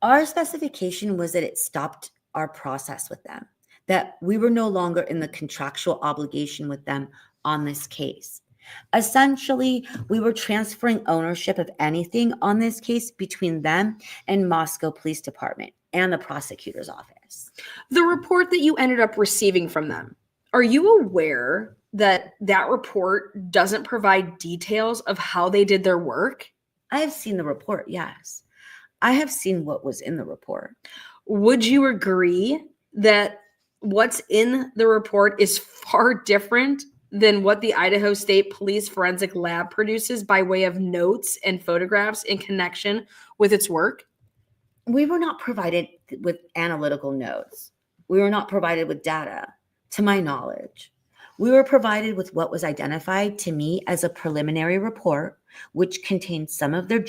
Our specification was that it stopped our process with them, that we were no longer in the contractual obligation with them on this case. Essentially, we were transferring ownership of anything on this case between them and Moscow Police Department and the prosecutor's office. The report that you ended up receiving from them, are you aware that that report doesn't provide details of how they did their work? I have seen the report, yes. I have seen what was in the report. Would you agree that what's in the report is far different than what the Idaho State Police Forensic Lab produces by way of notes and photographs in connection with its work? We were not provided with analytical notes. We were not provided with data, to my knowledge. We were provided with what was identified to me as a preliminary report, which contained some of their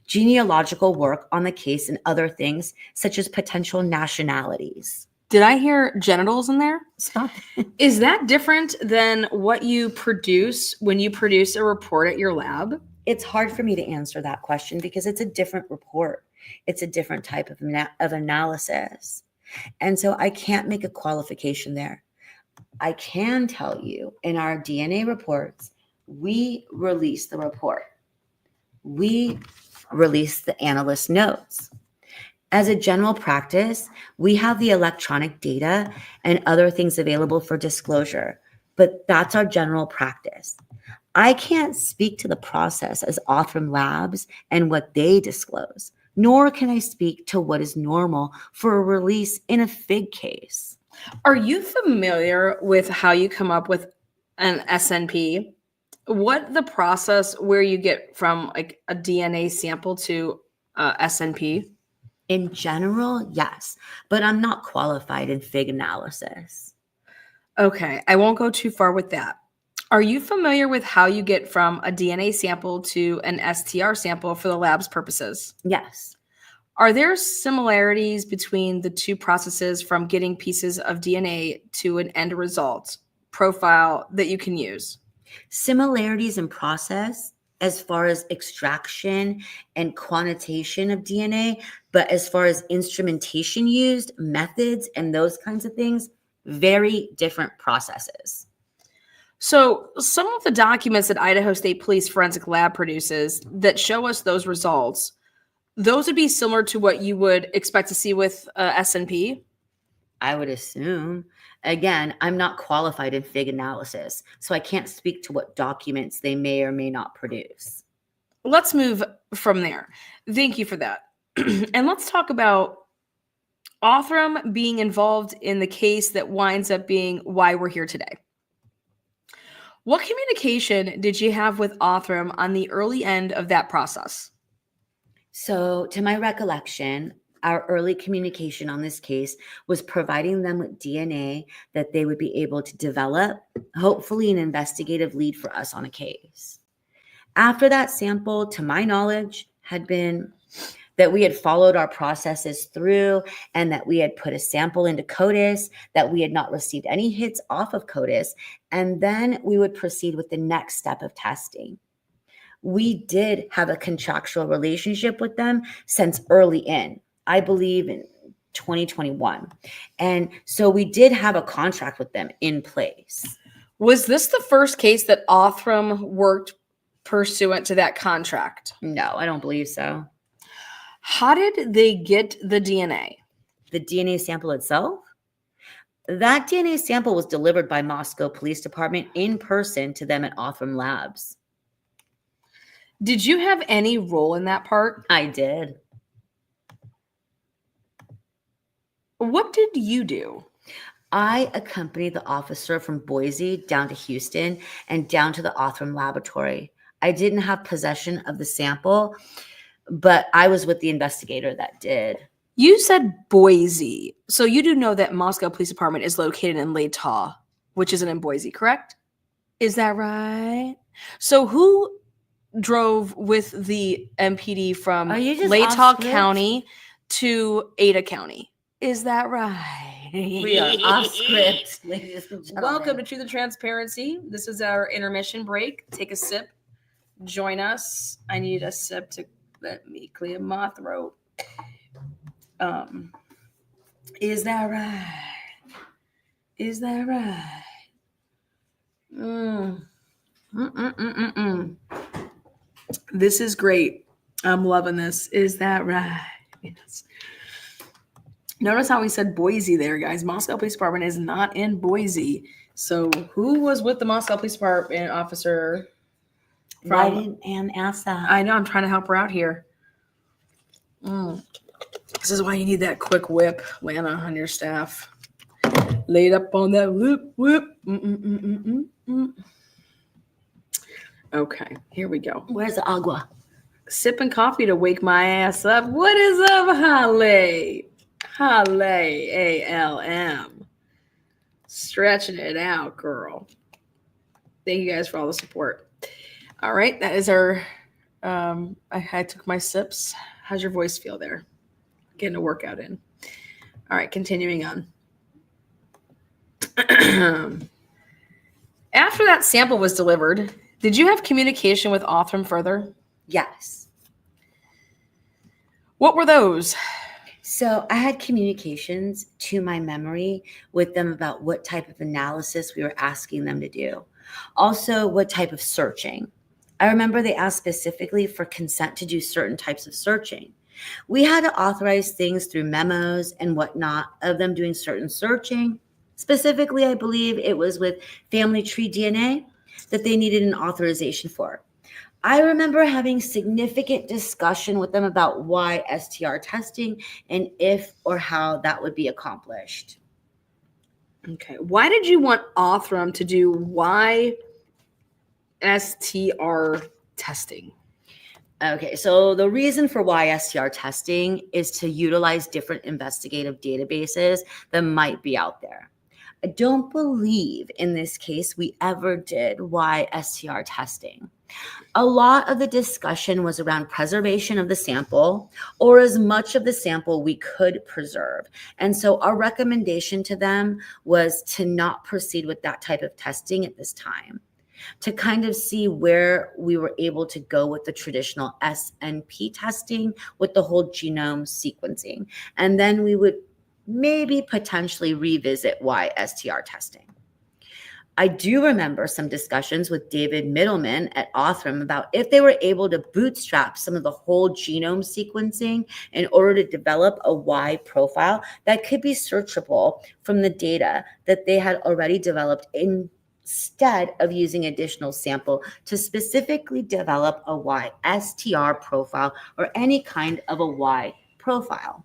genealogical work on the case and other things, such as potential nationalities. Did I hear genitals in there? Stop. Is that different than what you produce when you produce a report at your lab? It's hard for me to answer that question because it's a different report. It's a different type of analysis. And so I can't make a qualification there. I can tell you in our DNA reports, we release the report. We release the analyst notes. As a general practice, we have the electronic data and other things available for disclosure, but that's our general practice. I can't speak to the process as Othram Labs and what they disclose, nor can I speak to what is normal for a release in a FIG case. Are you familiar with how you come up with an SNP? What the process where you get from like a DNA sample to SNP? In general, yes, but I'm not qualified in FIG analysis. Okay, I won't go too far with that. Are you familiar with how you get from a DNA sample to an STR sample for the lab's purposes? Yes. Are there similarities between the two processes from getting pieces of DNA to an end result profile that you can use? Similarities in process as far as extraction and quantitation of DNA, but as far as instrumentation used, methods, and those kinds of things, very different processes. So some of the documents that Idaho State Police Forensic Lab produces that show us those results, those would be similar to what you would expect to see with SNP? I would assume. Again, I'm not qualified in FIG analysis, so I can't speak to what documents they may or may not produce. Let's move from there. Thank you for that. And let's talk about Othram being involved in the case that winds up being why we're here today. What communication did you have with Othram on the early end of that process? So, to my recollection, our early communication on this case was providing them with DNA that they would be able to develop, hopefully an investigative lead for us on a case. After that sample, to my knowledge, had been that we had followed our processes through and that we had put a sample into CODIS, that we had not received any hits off of CODIS, and then we would proceed with the next step of testing. We did have a contractual relationship with them since early in, I believe in 2021. And so we did have a contract with them in place. Was this the first case that Othram worked pursuant to that contract? No, I don't believe so. How did they get the DNA? The DNA sample itself? That DNA sample was delivered by Moscow Police Department in person to them at Othram Labs. Did you have any role in that part? I did. What did you do? I accompanied the officer from Boise down to Houston and down to the Othram laboratory. I didn't have possession of the sample, but I was with the investigator that did. You said Boise. So you do know that Moscow Police Department is located in Latah, which isn't in Boise, correct? Is that right? So who drove with the MPD from Are you just Latah off script? County to Ada County? Is that right? We are off script, ladies and gentlemen. Welcome to Truth and Transparency. This is our intermission break. Take a sip. Join us. I need a sip to let me clear my throat. Is that right? Is that right? This is great. I'm loving this. Is that right? Yes. Notice how we said Boise there, guys. Moscow Police Department is not in Boise. So who was with the Moscow Police Department officer? Why didn't Ann ask that? I know. I'm trying to help her out here. This is why you need that quick whip, Lana, on your staff. Laid up on that whip. Okay, here we go. Where's the agua? Sipping coffee to wake my ass up. What is up, Holly? Holly, A-L-M. Stretching it out, girl. Thank you guys for all the support. All right, that is our, I took my sips. How's your voice feel there? Getting a workout in. All right, continuing on. After that sample was delivered, did you have communication with Othram further? Yes. What were those? So I had communications to my memory with them about what type of analysis we were asking them to do. Also, what type of searching. I remember they asked specifically for consent to do certain types of searching. We had to authorize things through memos and whatnot of them doing certain searching. Specifically, I believe it was with family tree DNA that they needed an authorization for. I remember having significant discussion with them about why STR testing and if or how that would be accomplished. Okay. Why did you want Othram to do why STR testing? Okay, so the reason for why STR testing is to utilize different investigative databases that might be out there. I don't believe in this case we ever did why STR testing. A lot of the discussion was around preservation of the sample or as much of the sample we could preserve. And so our recommendation to them was to not proceed with that type of testing at this time, to kind of see where we were able to go with the traditional SNP testing with the whole genome sequencing. And then we would maybe potentially revisit why STR testing. I do remember some discussions with David Middleman at Othram about if they were able to bootstrap some of the whole genome sequencing in order to develop a Y profile that could be searchable from the data that they had already developed instead of using additional sample to specifically develop a Y STR profile or any kind of a Y profile.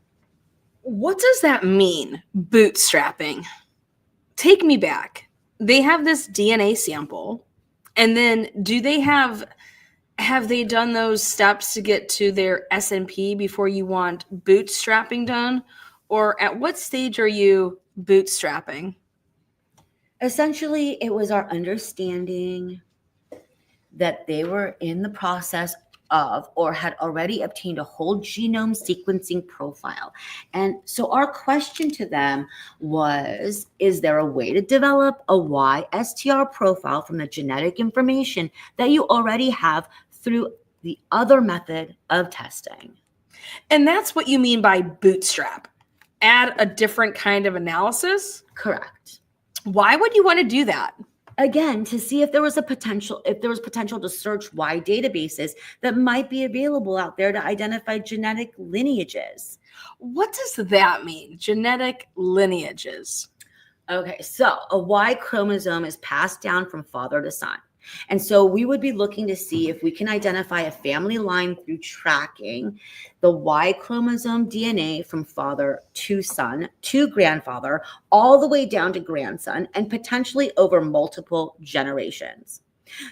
What does that mean, bootstrapping? Take me back. They have this DNA sample, and then have they done those steps to get to their SNP before you want bootstrapping done? Or at what stage are you bootstrapping? Essentially, it was our understanding that they were in the process of or had already obtained a whole genome sequencing profile. And so our question to them was, is there a way to develop a YSTR profile from the genetic information that you already have through the other method of testing? And that's what you mean by bootstrap. Add a different kind of analysis? Correct. Why would you want to do that? Again, to see if there was potential to search Y databases that might be available out there to identify genetic lineages. What does that mean? Genetic lineages. Okay, so a Y chromosome is passed down from father to son. And so we would be looking to see if we can identify a family line through tracking the Y chromosome DNA from father to son to grandfather, all the way down to grandson, and potentially over multiple generations.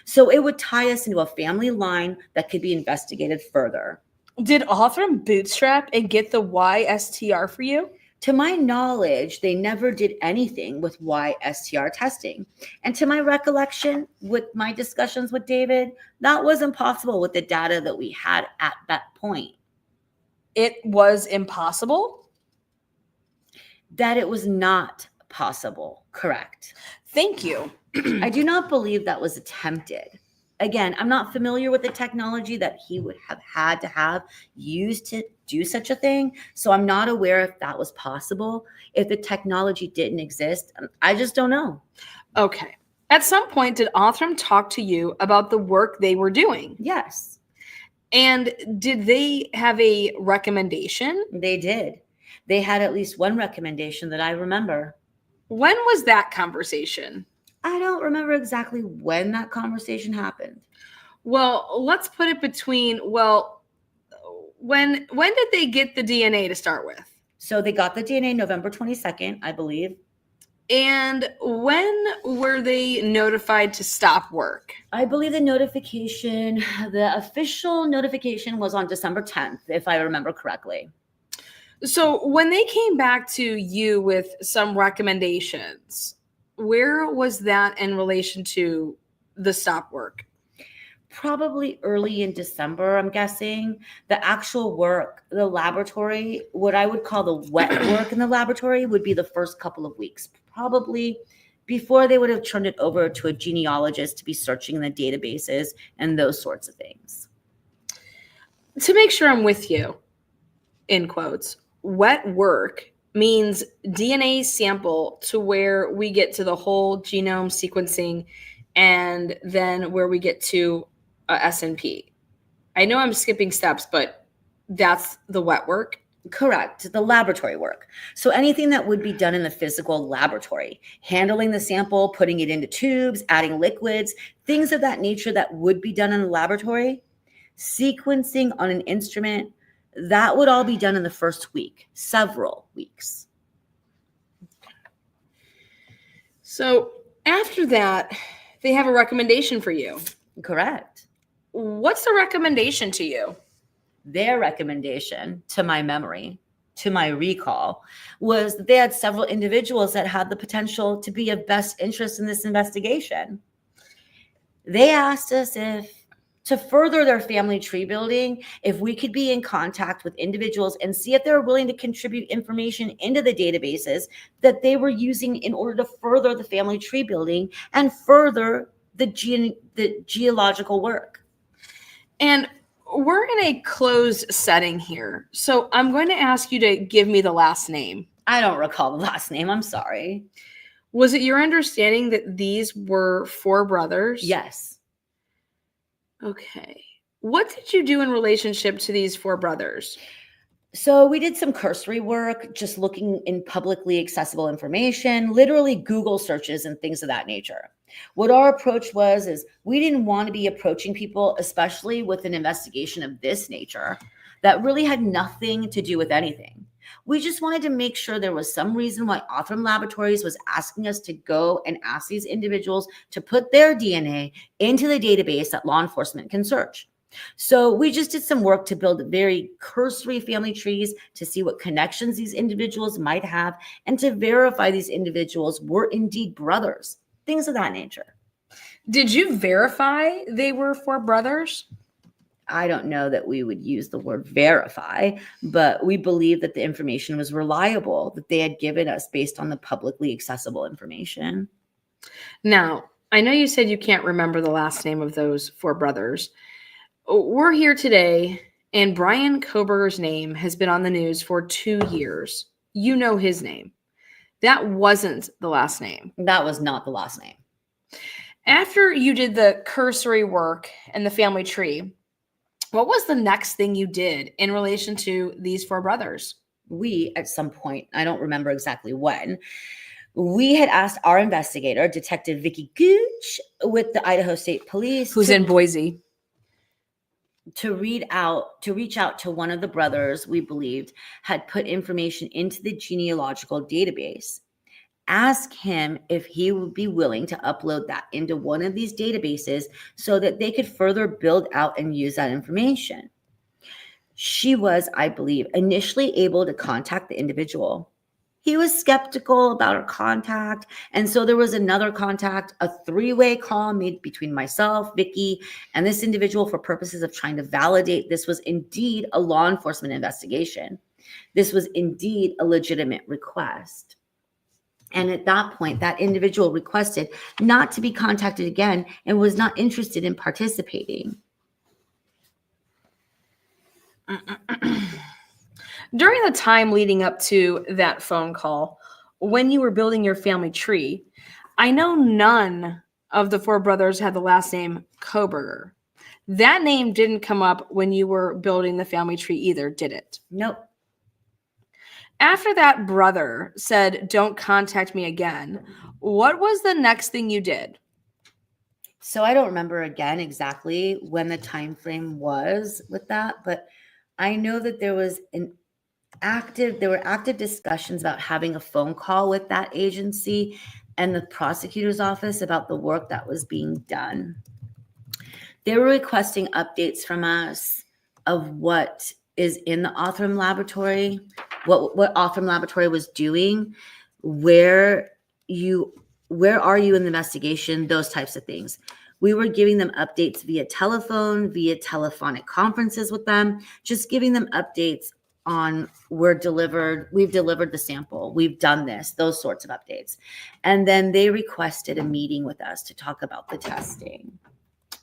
So it would tie us into a family line that could be investigated further. Did Othram bootstrap and get the YSTR for you? To my knowledge, they never did anything with YSTR testing. And to my recollection, with my discussions with David, that wasn't possible with the data that we had at that point. It was impossible? That it was not possible, correct. Thank you. I do not believe that was attempted. Again, I'm not familiar with the technology that he would have had to have used to do such a thing. So I'm not aware if that was possible. If the technology didn't exist, I just don't know. Okay. At some point, did Othram talk to you about the work they were doing? Yes. And did they have a recommendation? They did. They had at least one recommendation that I remember. When was that conversation? I don't remember exactly when that conversation happened. Well, let's put it between, when did they get the DNA to start with? So they got the DNA November 22nd, I believe. And when were they notified to stop work? I believe the official notification was on December 10th, if I remember correctly. So when they came back to you with some recommendations, where was that in relation to the stop work? Probably early in December, I'm guessing. The actual work, the laboratory, what I would call the wet work in the laboratory would be the first couple of weeks, probably before they would have turned it over to a genealogist to be searching the databases and those sorts of things. To make sure I'm with you, in quotes, wet work means DNA sample to where we get to the whole genome sequencing and then where we get to SNP. I know I'm skipping steps, but that's the wet work. Correct. The laboratory work. So anything that would be done in the physical laboratory, handling the sample, putting it into tubes, adding liquids, things of that nature that would be done in the laboratory, sequencing on an instrument, that would all be done in the first week, several weeks. So after that, they have a recommendation for you. Correct. What's the recommendation to you? Their recommendation, to my memory, to my recall, was that they had several individuals that had the potential to be of best interest in this investigation. They asked us if, to further their family tree building, if we could be in contact with individuals and see if they're willing to contribute information into the databases that they were using in order to further the family tree building and further the geological work. And we're in a closed setting here. So I'm going to ask you to give me the last name. I don't recall the last name. I'm sorry. Was it your understanding that these were 4 brothers? Yes. Okay. What did you do in relationship to these 4 brothers? So we did some cursory work, just looking in publicly accessible information, literally Google searches and things of that nature. What our approach was is we didn't want to be approaching people, especially with an investigation of this nature, that really had nothing to do with anything. We just wanted to make sure there was some reason why Othram Laboratories was asking us to go and ask these individuals to put their DNA into the database that law enforcement can search. So we just did some work to build very cursory family trees to see what connections these individuals might have and to verify these individuals were indeed brothers, things of that nature. Did you verify they were 4 brothers? I don't know that we would use the word verify, but we believe that the information was reliable that they had given us based on the publicly accessible information. Now, I know you said you can't remember the last name of those 4 brothers. We're here today, and Brian Koberger's name has been on the news for 2 years. You know his name. That wasn't the last name. That was not the last name. After you did the cursory work and the family tree, what was the next thing you did in relation to these 4 brothers? We, at some point, I don't remember exactly when, we had asked our investigator, Detective Vicky Gooch, with the Idaho State Police, Who's in Boise? to reach out to one of the brothers we believed had put information into the genealogical database. Ask him if he would be willing to upload that into one of these databases so that they could further build out and use that information. She was, I believe, initially able to contact the individual. He was skeptical about her contact, and so there was another contact, a 3-way call made between myself, Vicky, and this individual for purposes of trying to validate this was indeed a law enforcement investigation. This was indeed a legitimate request. And at that point, that individual requested not to be contacted again and was not interested in participating. During the time leading up to that phone call, when you were building your family tree, I know none of the 4 brothers had the last name Koberger. That name didn't come up when you were building the family tree either, did it? Nope. After that brother said, "Don't contact me again," what was the next thing you did? So I don't remember again exactly when the time frame was with that, but I know that there were active discussions about having a phone call with that agency and the prosecutor's office about the work that was being done. They were requesting updates from us of what is in the Othram laboratory, what Othram laboratory was doing, where are you in the investigation, those types of things. We were giving them updates via telephone, via telephonic conferences with them, just giving them updates on we've delivered the sample, we've done this, those sorts of updates. And then they requested a meeting with us to talk about the testing.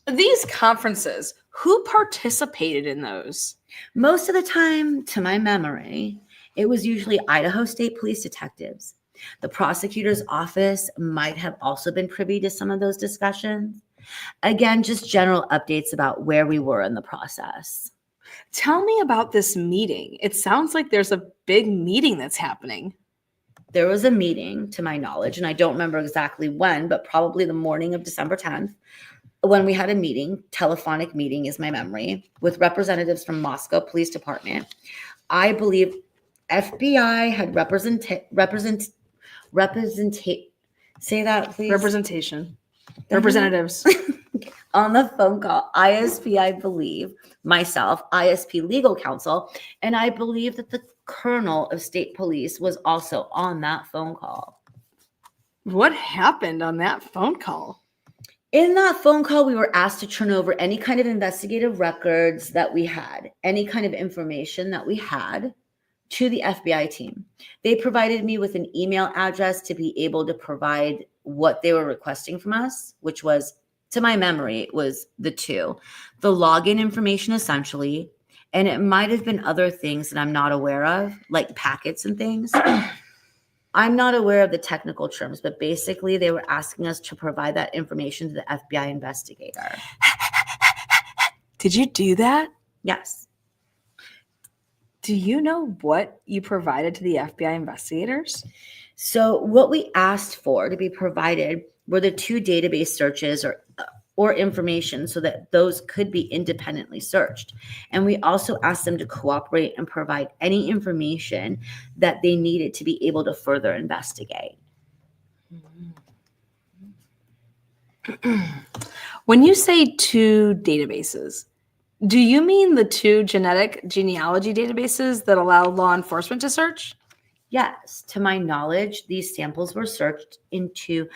These conferences, who participated in those? Most of the time, to my memory, it was usually Idaho State Police detectives. The prosecutor's office might have also been privy to some of those discussions. Again, just general updates about where we were in the process. Tell me about this meeting. It sounds like there's a big meeting that's happening. There was a meeting, to my knowledge, and I don't remember exactly when, but probably the morning of December 10th, when we had a meeting, telephonic meeting is my memory, with representatives from Moscow Police Department. I believe FBI had say that, please. Representation. Representatives. On the phone call, ISP, I believe, myself, ISP legal counsel, and I believe that the colonel of state police was also on that phone call. What happened on that phone call? In that phone call, we were asked to turn over any kind of investigative records that we had, any kind of information that we had to the FBI team. They provided me with an email address to be able to provide what they were requesting from us, which was, to my memory, it was the login information essentially, and it might have been other things that I'm not aware of, like packets and things. I'm not aware of the technical terms, but basically they were asking us to provide that information to the FBI investigator. Did you do that? Yes. Do you know what you provided to the FBI investigators? So what we asked for to be provided were the 2 database searches or information so that those could be independently searched. And we also asked them to cooperate and provide any information that they needed to be able to further investigate. When you say 2 databases, do you mean the 2 genetic genealogy databases that allow law enforcement to search? Yes, to my knowledge, these samples were searched into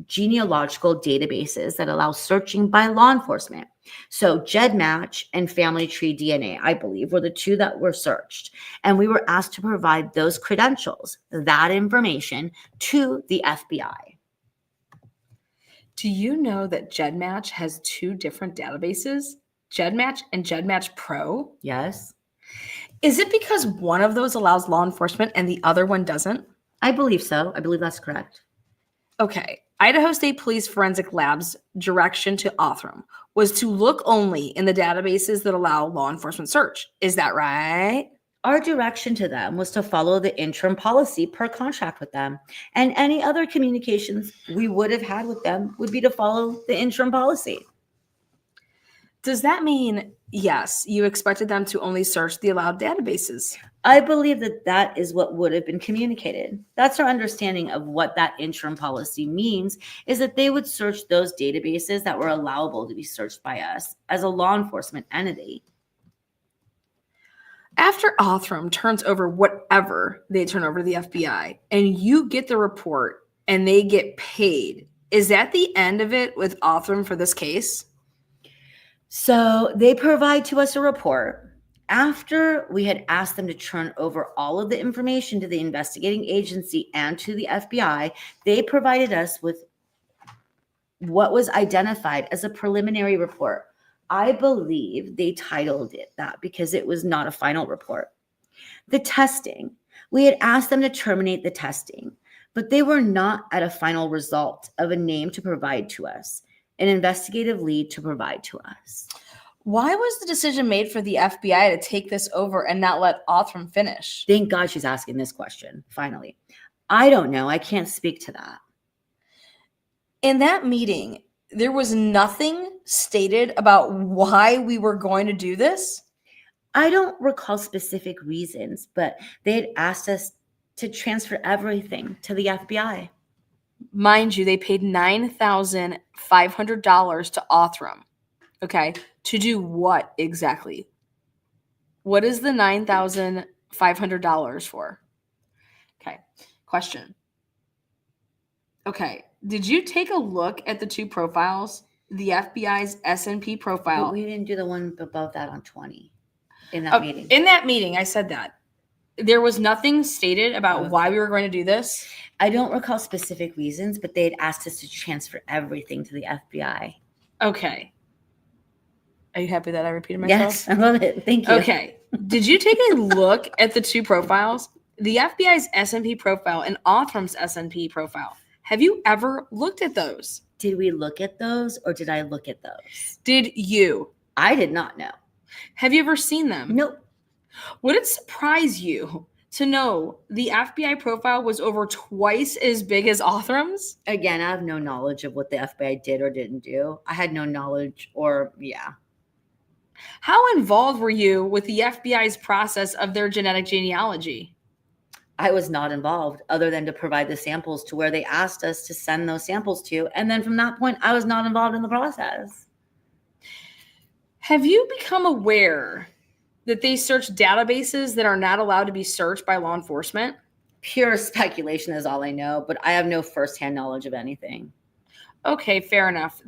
genealogical databases that allow searching by law enforcement. So GEDmatch and Family Tree DNA, I believe, were the 2 that were searched. And we were asked to provide those credentials, that information, to the FBI. Do you know that GEDmatch has 2 different databases, GEDmatch and GEDmatch Pro? Yes, Is it because one of those allows law enforcement and the other one doesn't? I believe so. I believe that's correct. Okay. Idaho State Police Forensic Lab's direction to Othram was to look only in the databases that allow law enforcement search. Is that right? Our direction to them was to follow the interim policy per contract with them. And any other communications we would have had with them would be to follow the interim policy. Does that mean, yes, you expected them to only search the allowed databases? I believe that that is what would have been communicated. That's our understanding of what that interim policy means, is that they would search those databases that were allowable to be searched by us as a law enforcement entity. After Othram turns over whatever they turn over to the FBI and you get the report and they get paid, is that the end of it with Othram for this case? So they provide to us a report. After we had asked them to turn over all of the information to the investigating agency and to the FBI, they provided us with what was identified as a preliminary report. I believe they titled it that because it was not a final report. The testing, we had asked them to terminate the testing, but they were not at a final result of a name to provide to us, an investigative lead to provide to us. Why was the decision made for the FBI to take this over and not let Othram finish? Thank God she's asking this question, finally. I don't know. I can't speak to that. In that meeting, there was nothing stated about why we were going to do this? I don't recall specific reasons, but they had asked us to transfer everything to the FBI. Mind you, they paid $9,500 to Othram. Okay. To do what exactly? What is the $9,500 for? Okay. Question. Okay. Did you take a look at the 2 profiles? The FBI's S&P profile. But we didn't do the one above that on 20 in that meeting. In that meeting, I said that. There was nothing stated about why we were going to do this. I don't recall specific reasons, but they had asked us to transfer everything to the FBI. Okay. Are you happy that I repeated myself? Yes, I love it. Thank you. Okay. Did you take a look at the 2 profiles? The FBI's S&P profile and Othram's S&P profile. Have you ever looked at those? Did we look at those or did I look at those? Did you? I did not know. Have you ever seen them? Nope. Would it surprise you to know the FBI profile was over twice as big as Othram's? Again, I have no knowledge of what the FBI did or didn't do. I had no knowledge How involved were you with the FBI's process of their genetic genealogy? I was not involved other than to provide the samples to where they asked us to send those samples to. And then from that point, I was not involved in the process. Have you become aware that they search databases that are not allowed to be searched by law enforcement? Pure speculation is all I know, but I have no firsthand knowledge of anything. Okay, fair enough.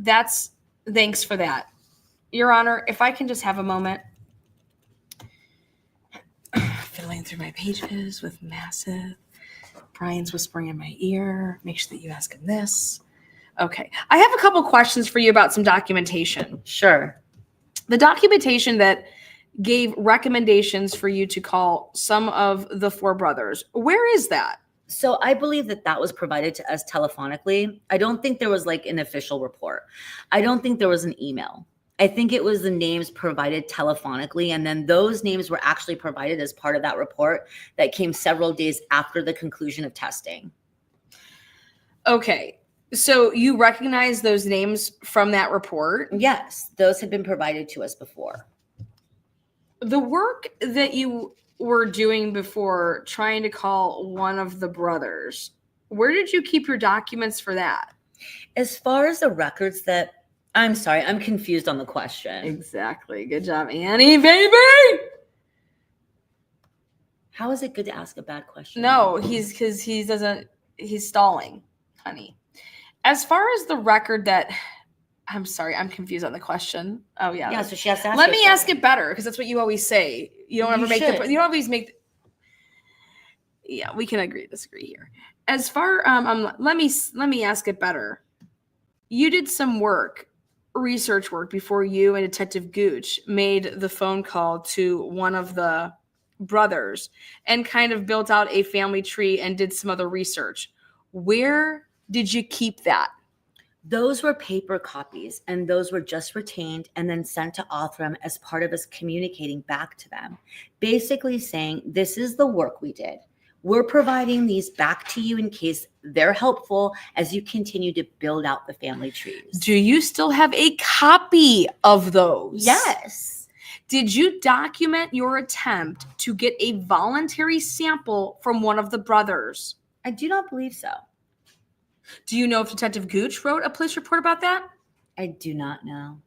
Thanks for that. Your Honor, if I can just have a moment. Fiddling through my pages with massive. Brian's whispering in my ear. Make sure that you ask him this. Okay. I have a couple questions for you about some documentation. Sure. The documentation that gave recommendations for you to call some of the 4 brothers. Where is that? So I believe that was provided to us telephonically. I don't think there was like an official report. I don't think there was an email. I think it was the names provided telephonically, and then those names were actually provided as part of that report that came several days after the conclusion of testing. Okay. So you recognize those names from that report? Yes, those had been provided to us before. The work that you were doing before trying to call one of the brothers, where did you keep your documents for that? As far as the records that, I'm sorry, I'm confused on the question. Exactly. Good job, Annie, baby. How is it good to ask a bad question? No, he's stalling, honey. As far as the record that, I'm sorry, I'm confused on the question. Oh yeah. Yeah, so she has to ask Let me ask it better, because that's what you always say. You don't ever make should. you don't always make. Yeah, we can agree disagree here. As far let me ask it better. You did some research work before you and Detective Gooch made the phone call to one of the brothers and kind of built out a family tree and did some other research. Where did you keep that? Those were paper copies, and those were just retained and then sent to Othram as part of us communicating back to them, basically saying, this is the work we did. We're providing these back to you in case they're helpful as you continue to build out the family trees. Do you still have a copy of those? Yes. Did you document your attempt to get a voluntary sample from one of the brothers? I do not believe so. Do you know if Detective Gooch wrote a police report about that? I do not know.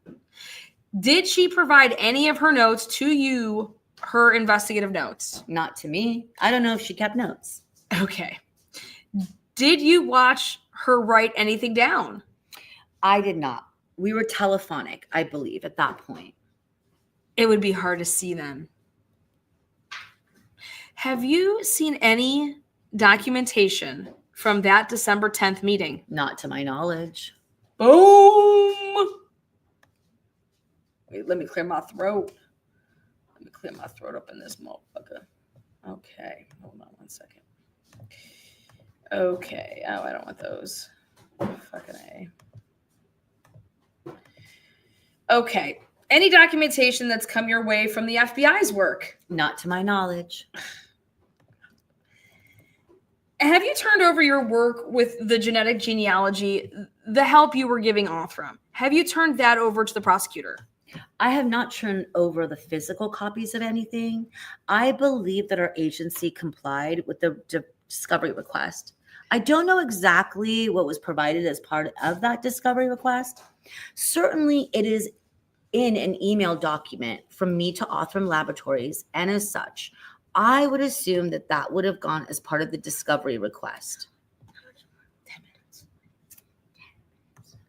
Did she provide any of her notes to you, her investigative notes? Not to me. I don't know if she kept notes. Okay. Did you watch her write anything down? I did not. We were telephonic, I believe, at that point. It would be hard to see then. Have you seen any documentation from that December 10th meeting? Not to my knowledge. Boom! Wait, let me clear my throat. Let me clear my throat up in this motherfucker. Okay, hold on one second. Okay, oh, I don't want those. Fucking A. Okay, any documentation that's come your way from the FBI's work? Not to my knowledge. Have you turned over your work with the genetic genealogy, the help you were giving Othram? Have you turned that over to the prosecutor? I have not turned over the physical copies of anything. I believe that our agency complied with the discovery request. I don't know exactly what was provided as part of that discovery request. Certainly, it is in an email document from me to Othram Laboratories, and as such, I would assume that that would have gone as part of the discovery request. 10 minutes.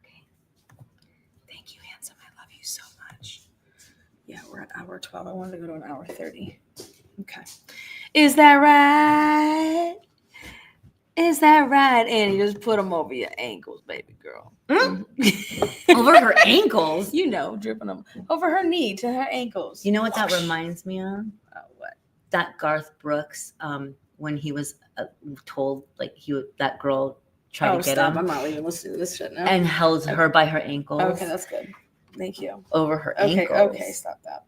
Okay. Thank you, handsome. I love you so much. Yeah, we're at hour 12. I wanted to go to an hour 30. Okay. Is that right? Is that right? Annie, just put them over your ankles, baby girl. Over her ankles? You know, dripping them over her knee to her ankles. You know what that reminds me of? What? That Garth Brooks, when he was told, like, that girl tried to get him. I'm not even listening to this shit now. And held her by her ankles. Okay, that's good. Thank you. Over her ankles. Okay, stop that.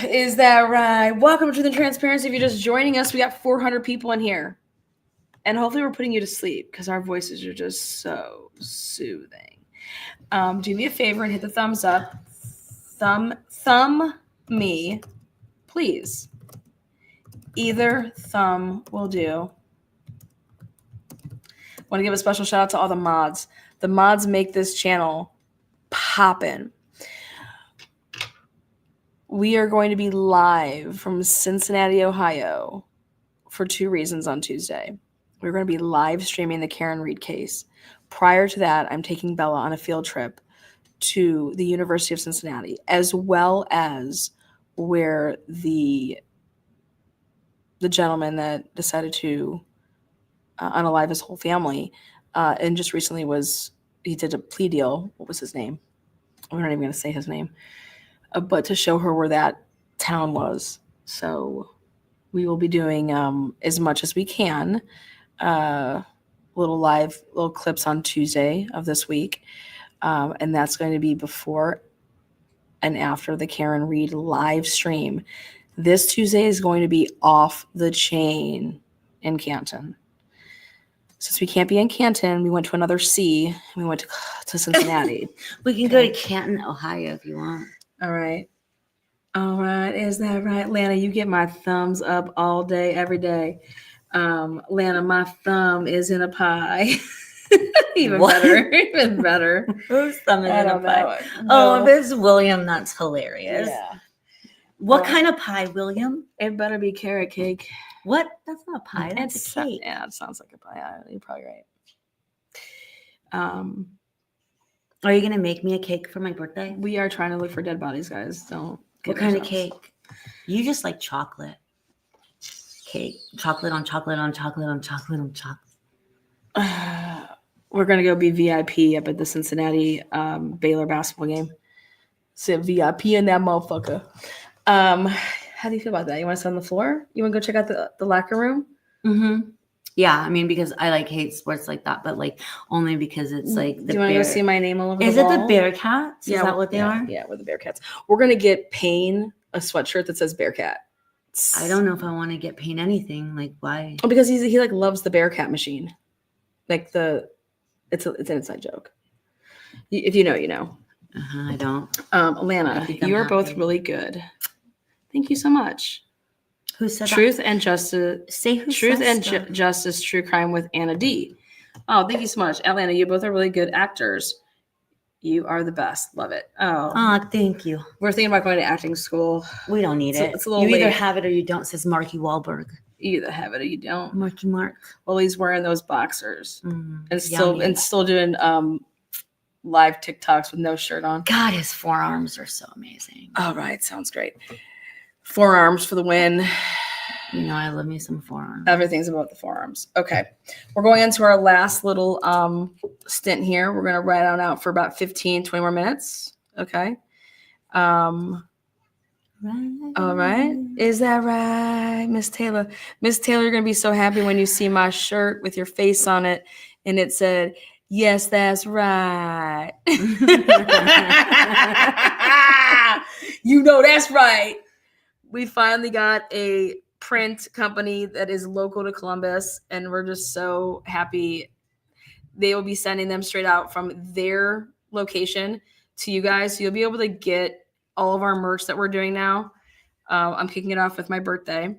Is that right? Welcome to the Transparency. If you're just joining us, we got 400 people in here. And hopefully we're putting you to sleep because our voices are just so soothing. Do me a favor and hit the thumbs up. Thumb me, please. Either thumb will do. Want to give a special shout out to all the mods. The mods make this channel poppin'. We are going to be live from Cincinnati, Ohio for 2 reasons on Tuesday. We're going to be live streaming the Karen Reed case. Prior to that, I'm taking Bella on a field trip to the University of Cincinnati, as well as where the gentleman that decided to unalive his whole family and just recently he did a plea deal. What was his name? We're not even going to say his name. But to show her where that town was. So we will be doing as much as we can. Little clips on Tuesday of this week. And that's going to be before and after the Karen Reed live stream. This Tuesday is going to be off the chain in Canton. Since we can't be in Canton, we went to another C. We went to Cincinnati. We can go to Canton, Ohio if you want. All right. All right. Is that right? Lana, you get my thumbs up all day, every day. Lana, my thumb is in a pie. Even What? better. Even better. Whose thumb is I in a don't pie? know. Oh, No. there's William. That's hilarious. Yeah. What kind of pie, William? It better be carrot cake. What? That's not a pie. That's a cake. Yeah, it sounds like a pie. Yeah, you're probably right. Are you gonna make me a cake for my birthday? We are trying to look for dead bodies, guys. Don't. What kind of cake? You just like chocolate cake. Chocolate on chocolate on chocolate on chocolate on chocolate. We're gonna go be VIP up at the Cincinnati Baylor basketball game. Sit VIP in that motherfucker. How do you feel about that? You want to sit on the floor? You want to go check out the locker room? Mm-hmm. Yeah, I mean, because I like hate sports like that, but like only because it's like the Do you want to go see my name all over Is the it wall? the Bearcats? Yeah, Is that what they are? Yeah, we're the Bearcats. We're gonna get Payne a sweatshirt that says Bearcat. I don't know if I want to get Payne anything. Like, why? Oh, because he like loves the Bearcat machine. Like it's an inside joke. If you know, you know. I don't. Alana, think I'm you are both happy. really good. Thank you so much. Who said Truth and Justice. that? Say who Truth says and stuff. Justice, True Crime with Anna D. Oh, thank you so much. Atlanta, you both are really good actors. You are the best. Love it. Oh, Oh, thank you. we're thinking about going to acting school. We don't need it. It's a little You either late. have it or you don't, says Marky Wahlberg. You either have it or you don't. Marky Mark. Well, he's wearing those boxers Mm, and still doing live TikToks with no shirt on. God, his forearms are so amazing. All right, sounds great. Forearms for the win. You know, I love me some forearms. Everything's about the forearms. Okay. We're going into our last little stint here. We're going to ride on out for about 15, 20 more minutes. Okay. All right. Is that right, Miss Taylor? Miss Taylor, you're going to be so happy when you see my shirt with your face on it. And it said, yes, that's right. You know that's right. We finally got a print company that is local to Columbus, and we're just so happy. They will be sending them straight out from their location to you guys. So you'll be able to get all of our merch that we're doing now. I'm kicking it off with my birthday.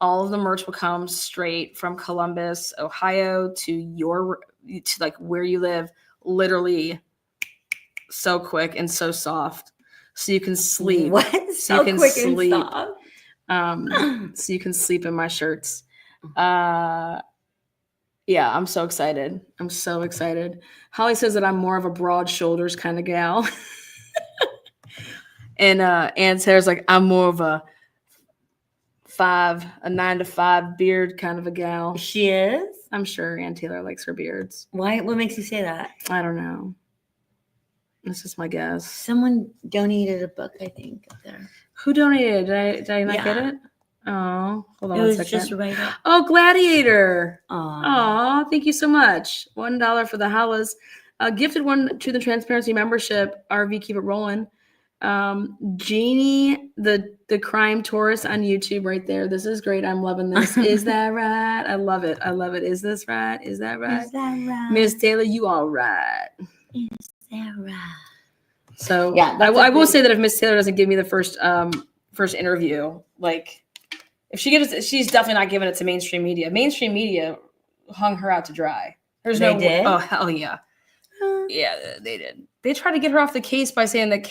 All of the merch will come straight from Columbus, Ohio to like where you live, literally so quick and so soft. So you can sleep. What? So So you can quick sleep. and soft. So you can sleep in my shirts. Yeah, I'm so excited. I'm so excited. Holly says that I'm more of a broad shoulders kind of gal. And Ann Sarah's like, I'm more of a 9 to 5 beard kind of a gal. She is? I'm sure Ann Taylor likes her beards. Why? What makes you say that? I don't know. This is my guess. Someone donated a book, I think, up there. Who donated? Did I not get Yeah. it? Oh, hold on It one was second. just right up. Oh, Gladiator. Aw. Oh, thank you so much. $1 for the Hollas. Gifted one to the Transparency membership. RV, keep it rolling. Jeannie, the crime tourist on YouTube right there. This is great. I'm loving this. Is that right? I love it. I love it. Is this right? Is that right? Is that right? Miss Taylor, you all right. Is that right? So Yeah, I will good- say that if Miss Taylor doesn't give me the first interview, like if she gives it, she's definitely not giving it to mainstream media. Mainstream media hung her out to dry. There's They no did? Oh hell yeah. Yeah, they did. They tried to get her off the case by saying that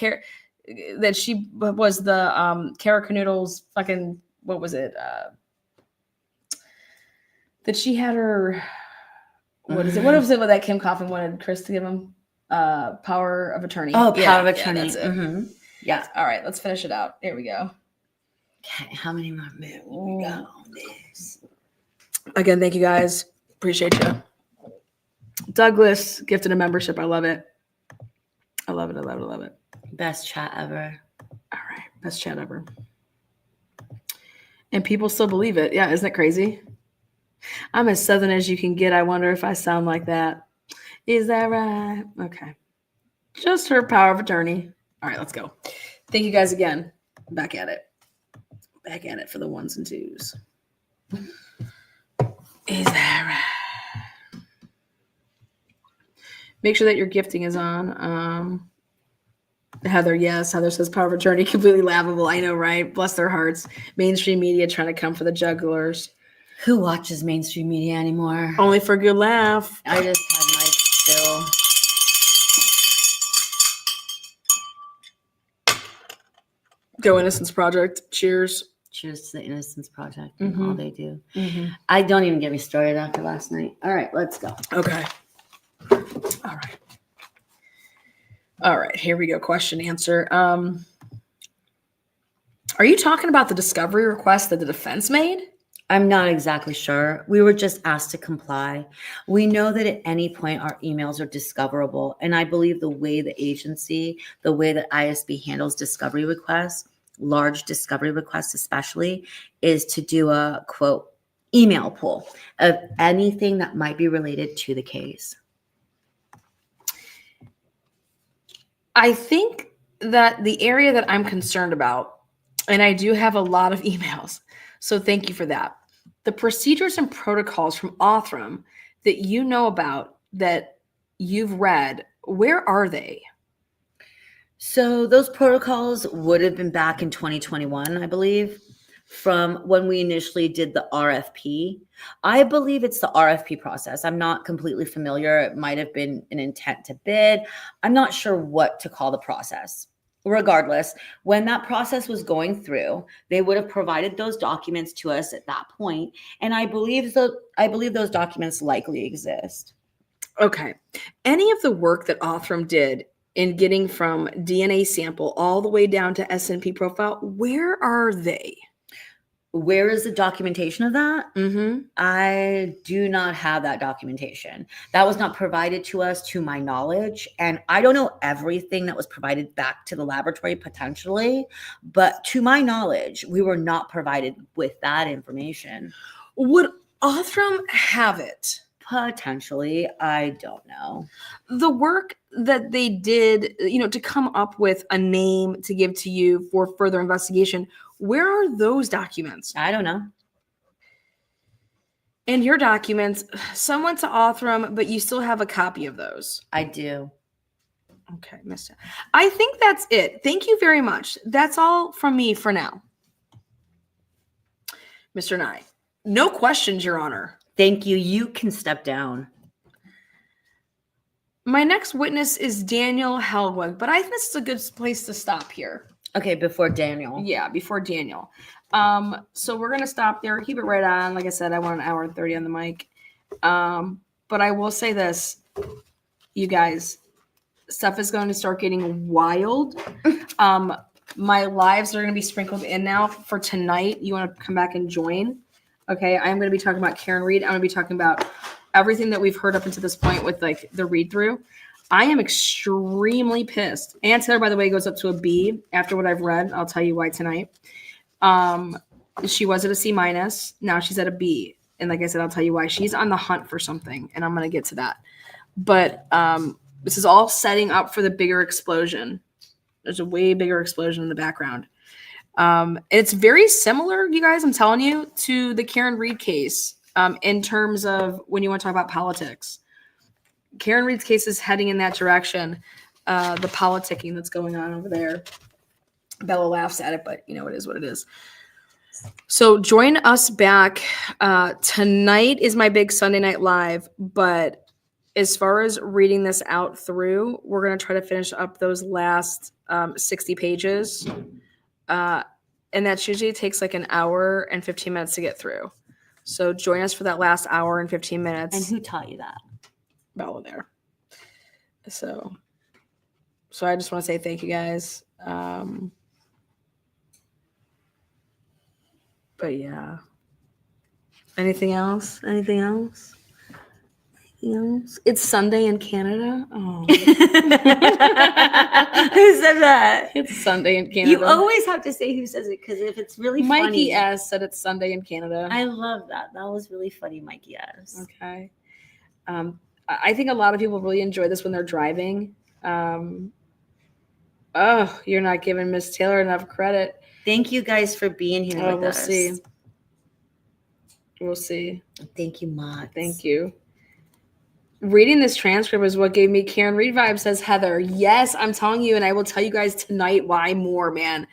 she was the Kara Canoodle's fucking, what was it? That she had her, what is it? What was it that Kim Coffin wanted Chris to give him? Power of attorney. Oh, Yeah, power of yeah, attorney. that's it. Mhm. Yeah. All right, let's finish it out. Here we go. Okay, how many more minutes we got on this? Again, thank you guys. Appreciate you. Douglas gifted a membership. I love it. I love it. I love it. I love it. Best chat ever. All right. Best chat ever. And people still believe it. Yeah, isn't it crazy? I'm as Southern as you can get. I wonder if I sound like that. Is that right? Okay. Just her power of attorney. All right, let's go. Thank you guys again. Back at it. Back at it for the ones and twos. Is that right? Make sure that your gifting is on. Heather, yes. Heather says power of attorney, completely laughable. I know, right? Bless their hearts. Mainstream media trying to come for the jugglers. Who watches mainstream media anymore? Only for a good laugh. I just had my fill. Go Innocence Project. Cheers. Cheers to the Innocence Project and all they do. Mm-hmm. I don't even get me started after last night. All right, let's go. Okay. All right. All right. Here we go. Question answer. Are you talking about the discovery request that the defense made? I'm not exactly sure. We were just asked to comply. We know that at any point our emails are discoverable. And I believe the way the agency, the way that ISB handles discovery requests, large discovery requests especially, is to do a, quote, email pool of anything that might be related to the case. I think that the area that I'm concerned about, and I do have a lot of emails, so thank you for that. The procedures and protocols from Othram that you know about, that you've read, where are they? So those protocols would have been back in 2021, I believe, from when we initially did the RFP. I believe it's the RFP process. I'm not completely familiar. It might have been an intent to bid. I'm not sure what to call the process. Regardless, when that process was going through, they would have provided those documents to us at that point, and I believe those documents likely exist. Okay. Any of the work that Othram did in getting from DNA sample all the way down to S&P profile, where are they? Where is the documentation of that? Mm-hmm. I do not have that documentation. That was not provided to us, to my knowledge. And I don't know everything that was provided back to the laboratory potentially, but to my knowledge, we were not provided with that information. Would Othram have it? Potentially, I don't know. The work that they did, to come up with a name to give to you for further investigation, where are those documents? I don't know. And your documents, some went to Othram, but you still have a copy of those. I do. Okay, missed it. I think that's it. Thank you very much. That's all from me for now. Mr. Nye. No questions, Your Honor. Thank you. You can step down. My next witness is Daniel Helwig, but I think this is a good place to stop here. Okay, before Daniel. Yeah, before Daniel. So we're going to stop there. Keep it right on. Like I said, I want an hour and 30 on the mic. But I will say this, you guys, stuff is going to start getting wild. My lives are going to be sprinkled in now for tonight. You want to come back and join? Okay, I'm going to be talking about Karen Reed. I'm going to be talking about everything that we've heard up until this point with like the read through. I am extremely pissed. Ann Taylor, by the way, goes up to a B after what I've read. I'll tell you why tonight. She was at a C-. Now she's at a B. And like I said, I'll tell you why. She's on the hunt for something, and I'm going to get to that. But this is all setting up for the bigger explosion. There's a way bigger explosion in the background. It's very similar, you guys, I'm telling you, to the Karen Reed case in terms of when you want to talk about politics. Karen Reed's case is heading in that direction, the politicking that's going on over there. Bella laughs at it, but it is what it is. So join us back. Tonight is my big Sunday night live, but as far as reading this out through, we're going to try to finish up those last 60 pages. And that usually takes like an hour and 15 minutes to get through. So join us for that last hour and 15 minutes. And who taught you that? Bella there. So I just want to say thank you guys. But yeah. Anything else? Anything else? Anything else? It's Sunday in Canada. Oh. Who said that? It's Sunday in Canada. You always have to say who says it because if it's really Mikey funny. S said it's Sunday in Canada. I love that. That was really funny, Mikey S. Okay. I think a lot of people really enjoy this when they're driving. Oh, you're not giving Miss Taylor enough credit. Thank you guys for being here with We'll us. see. We'll see. Thank you, Mox. Thank you. Reading this transcript is what gave me Karen Reed vibes, says Heather. Yes, I'm telling you, and I will tell you guys tonight why more, man.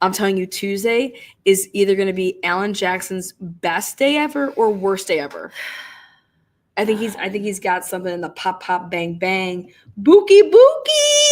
I'm telling you, Tuesday is either going to be Alan Jackson's best day ever or worst day ever. I think he's got something in the pop pop bang bang bookie bookie.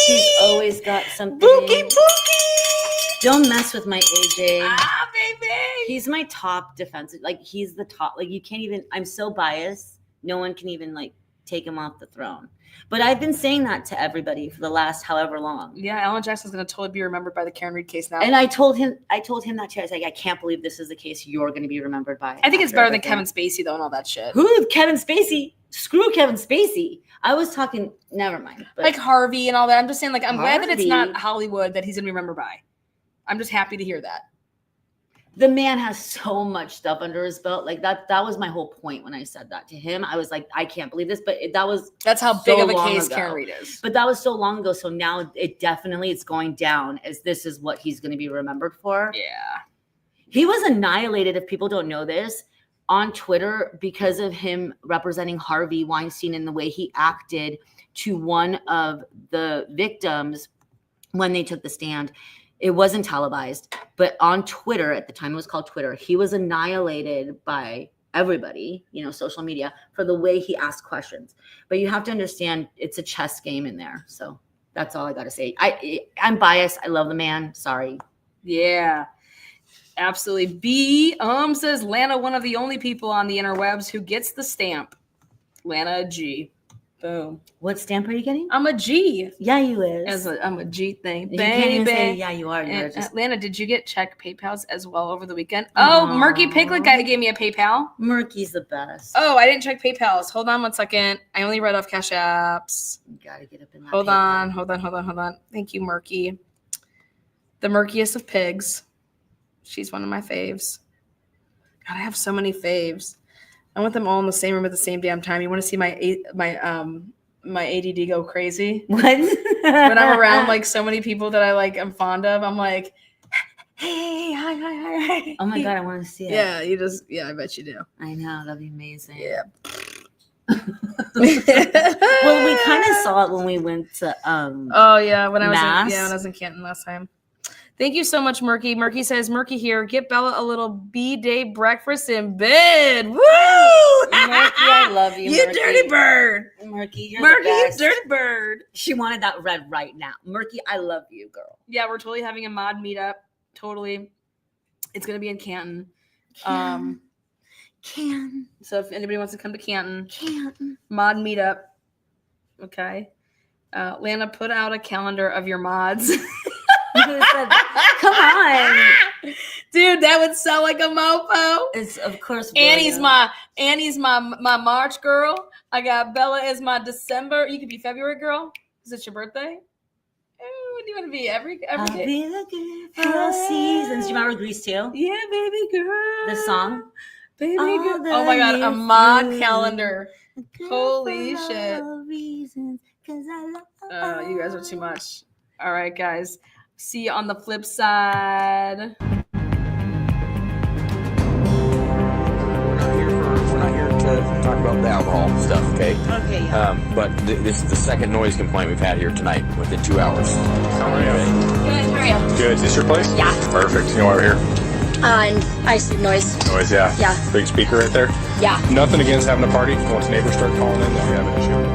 He's always got something. bookie bookie. Don't mess with my AJ. Ah, baby. He's my top defensive. Like he's the top. Like you can't even. I'm so biased. No one can even like take him off the throne. But I've been saying that to everybody for the last however long. Yeah, Alan Jackson's going to totally be remembered by the Karen Reed case now. And I told him that too. I was like, I can't believe this is the case you're going to be remembered by. I think it's after better than everything. Kevin Spacey though, and all that shit. Who? Kevin Spacey? Screw Kevin Spacey. I was talking. Never mind. But Like Harvey and all that. I'm just saying, like, I'm glad that it's Harvey. not Hollywood that he's going to be remembered by. I'm just happy to hear that. the man has so much stuff under his belt. Like that was my whole point when I said that to him. I was like, I can't believe this, but That's how so big of a long case ago. Karen Reed is. But that was so long ago. So now it's going down as this is what he's going to be remembered for. Yeah. He was annihilated, if people don't know this, on Twitter because of him representing Harvey Weinstein and the way he acted to one of the victims when they took the stand. It wasn't televised, but on Twitter, at the time it was called Twitter, he was annihilated by everybody, social media, for the way he asked questions. But you have to understand it's a chess game in there. So that's all I got to say. I'm biased. I love the man. Sorry. Yeah. Absolutely. B says Lana, one of the only people on the interwebs who gets the stamp. Lana G. Boom. What stamp are you getting? I'm a G. Yeah, you is. I'm a G thing. You can't even say, Baby. yeah, you are. You're And, just Lana, did you get check PayPals as well over the weekend? Oh, Murky Piglet guy gave me a PayPal. Murky's the best. Oh, I didn't check PayPals. Hold on 1 second. I only read off Cash Apps. You gotta get up in that. Hold PayPal. on. Thank you, Murky. The murkiest of pigs. She's one of my faves. God, I have so many faves. I want them all in the same room at the same damn time. You want to see my ADD go crazy? What? When I'm around like so many people that I'm fond of, I'm like, hey, hi. Oh my god, I want to see it. Yeah, I bet you do. I know, that'd be amazing. Yeah. Well, we kind of saw it when we went to Oh yeah, when I Mass. was in Canton last time. Thank you so much, Murky. Murky says, Murky here. Get Bella a little B-day breakfast in bed. Woo! Murky, I love you, You Murky. dirty bird. Murky, you're Murky, the you best. dirty bird. She wanted that red right now. Murky, I love you, girl. Yeah, we're totally having a mod meetup. Totally. It's going to be in Canton. Can. So if anybody wants to come to Canton, Can. mod meetup. Okay. Lana, put out a calendar of your mods. Who said, come on. Dude, that would sound like a mofo. It's of course Annie's William. my March girl. I got Bella as my December. You could be February girl. Is it your birthday? Oh, do you want to be every I'll day? be the good for seasons. Do you remember Grease too? Yeah, baby girl. The song? Baby All girl. the Oh my god, a years mod through. calendar. Holy For shit. all reasons, 'cause I love Oh, you guys are too much. All right, guys. See you on the flip side. We're not here to talk about the alcohol stuff, okay? Okay, yeah. But this is the second noise complaint we've had here tonight within 2 hours. How are you? Good, how are you? Good. Is this your place? Yeah. Perfect. You know why we're here? And I see noise. Noise, yeah. Yeah. Big speaker right there. Yeah. Nothing against having a party. Once neighbors start calling in, then we have an issue.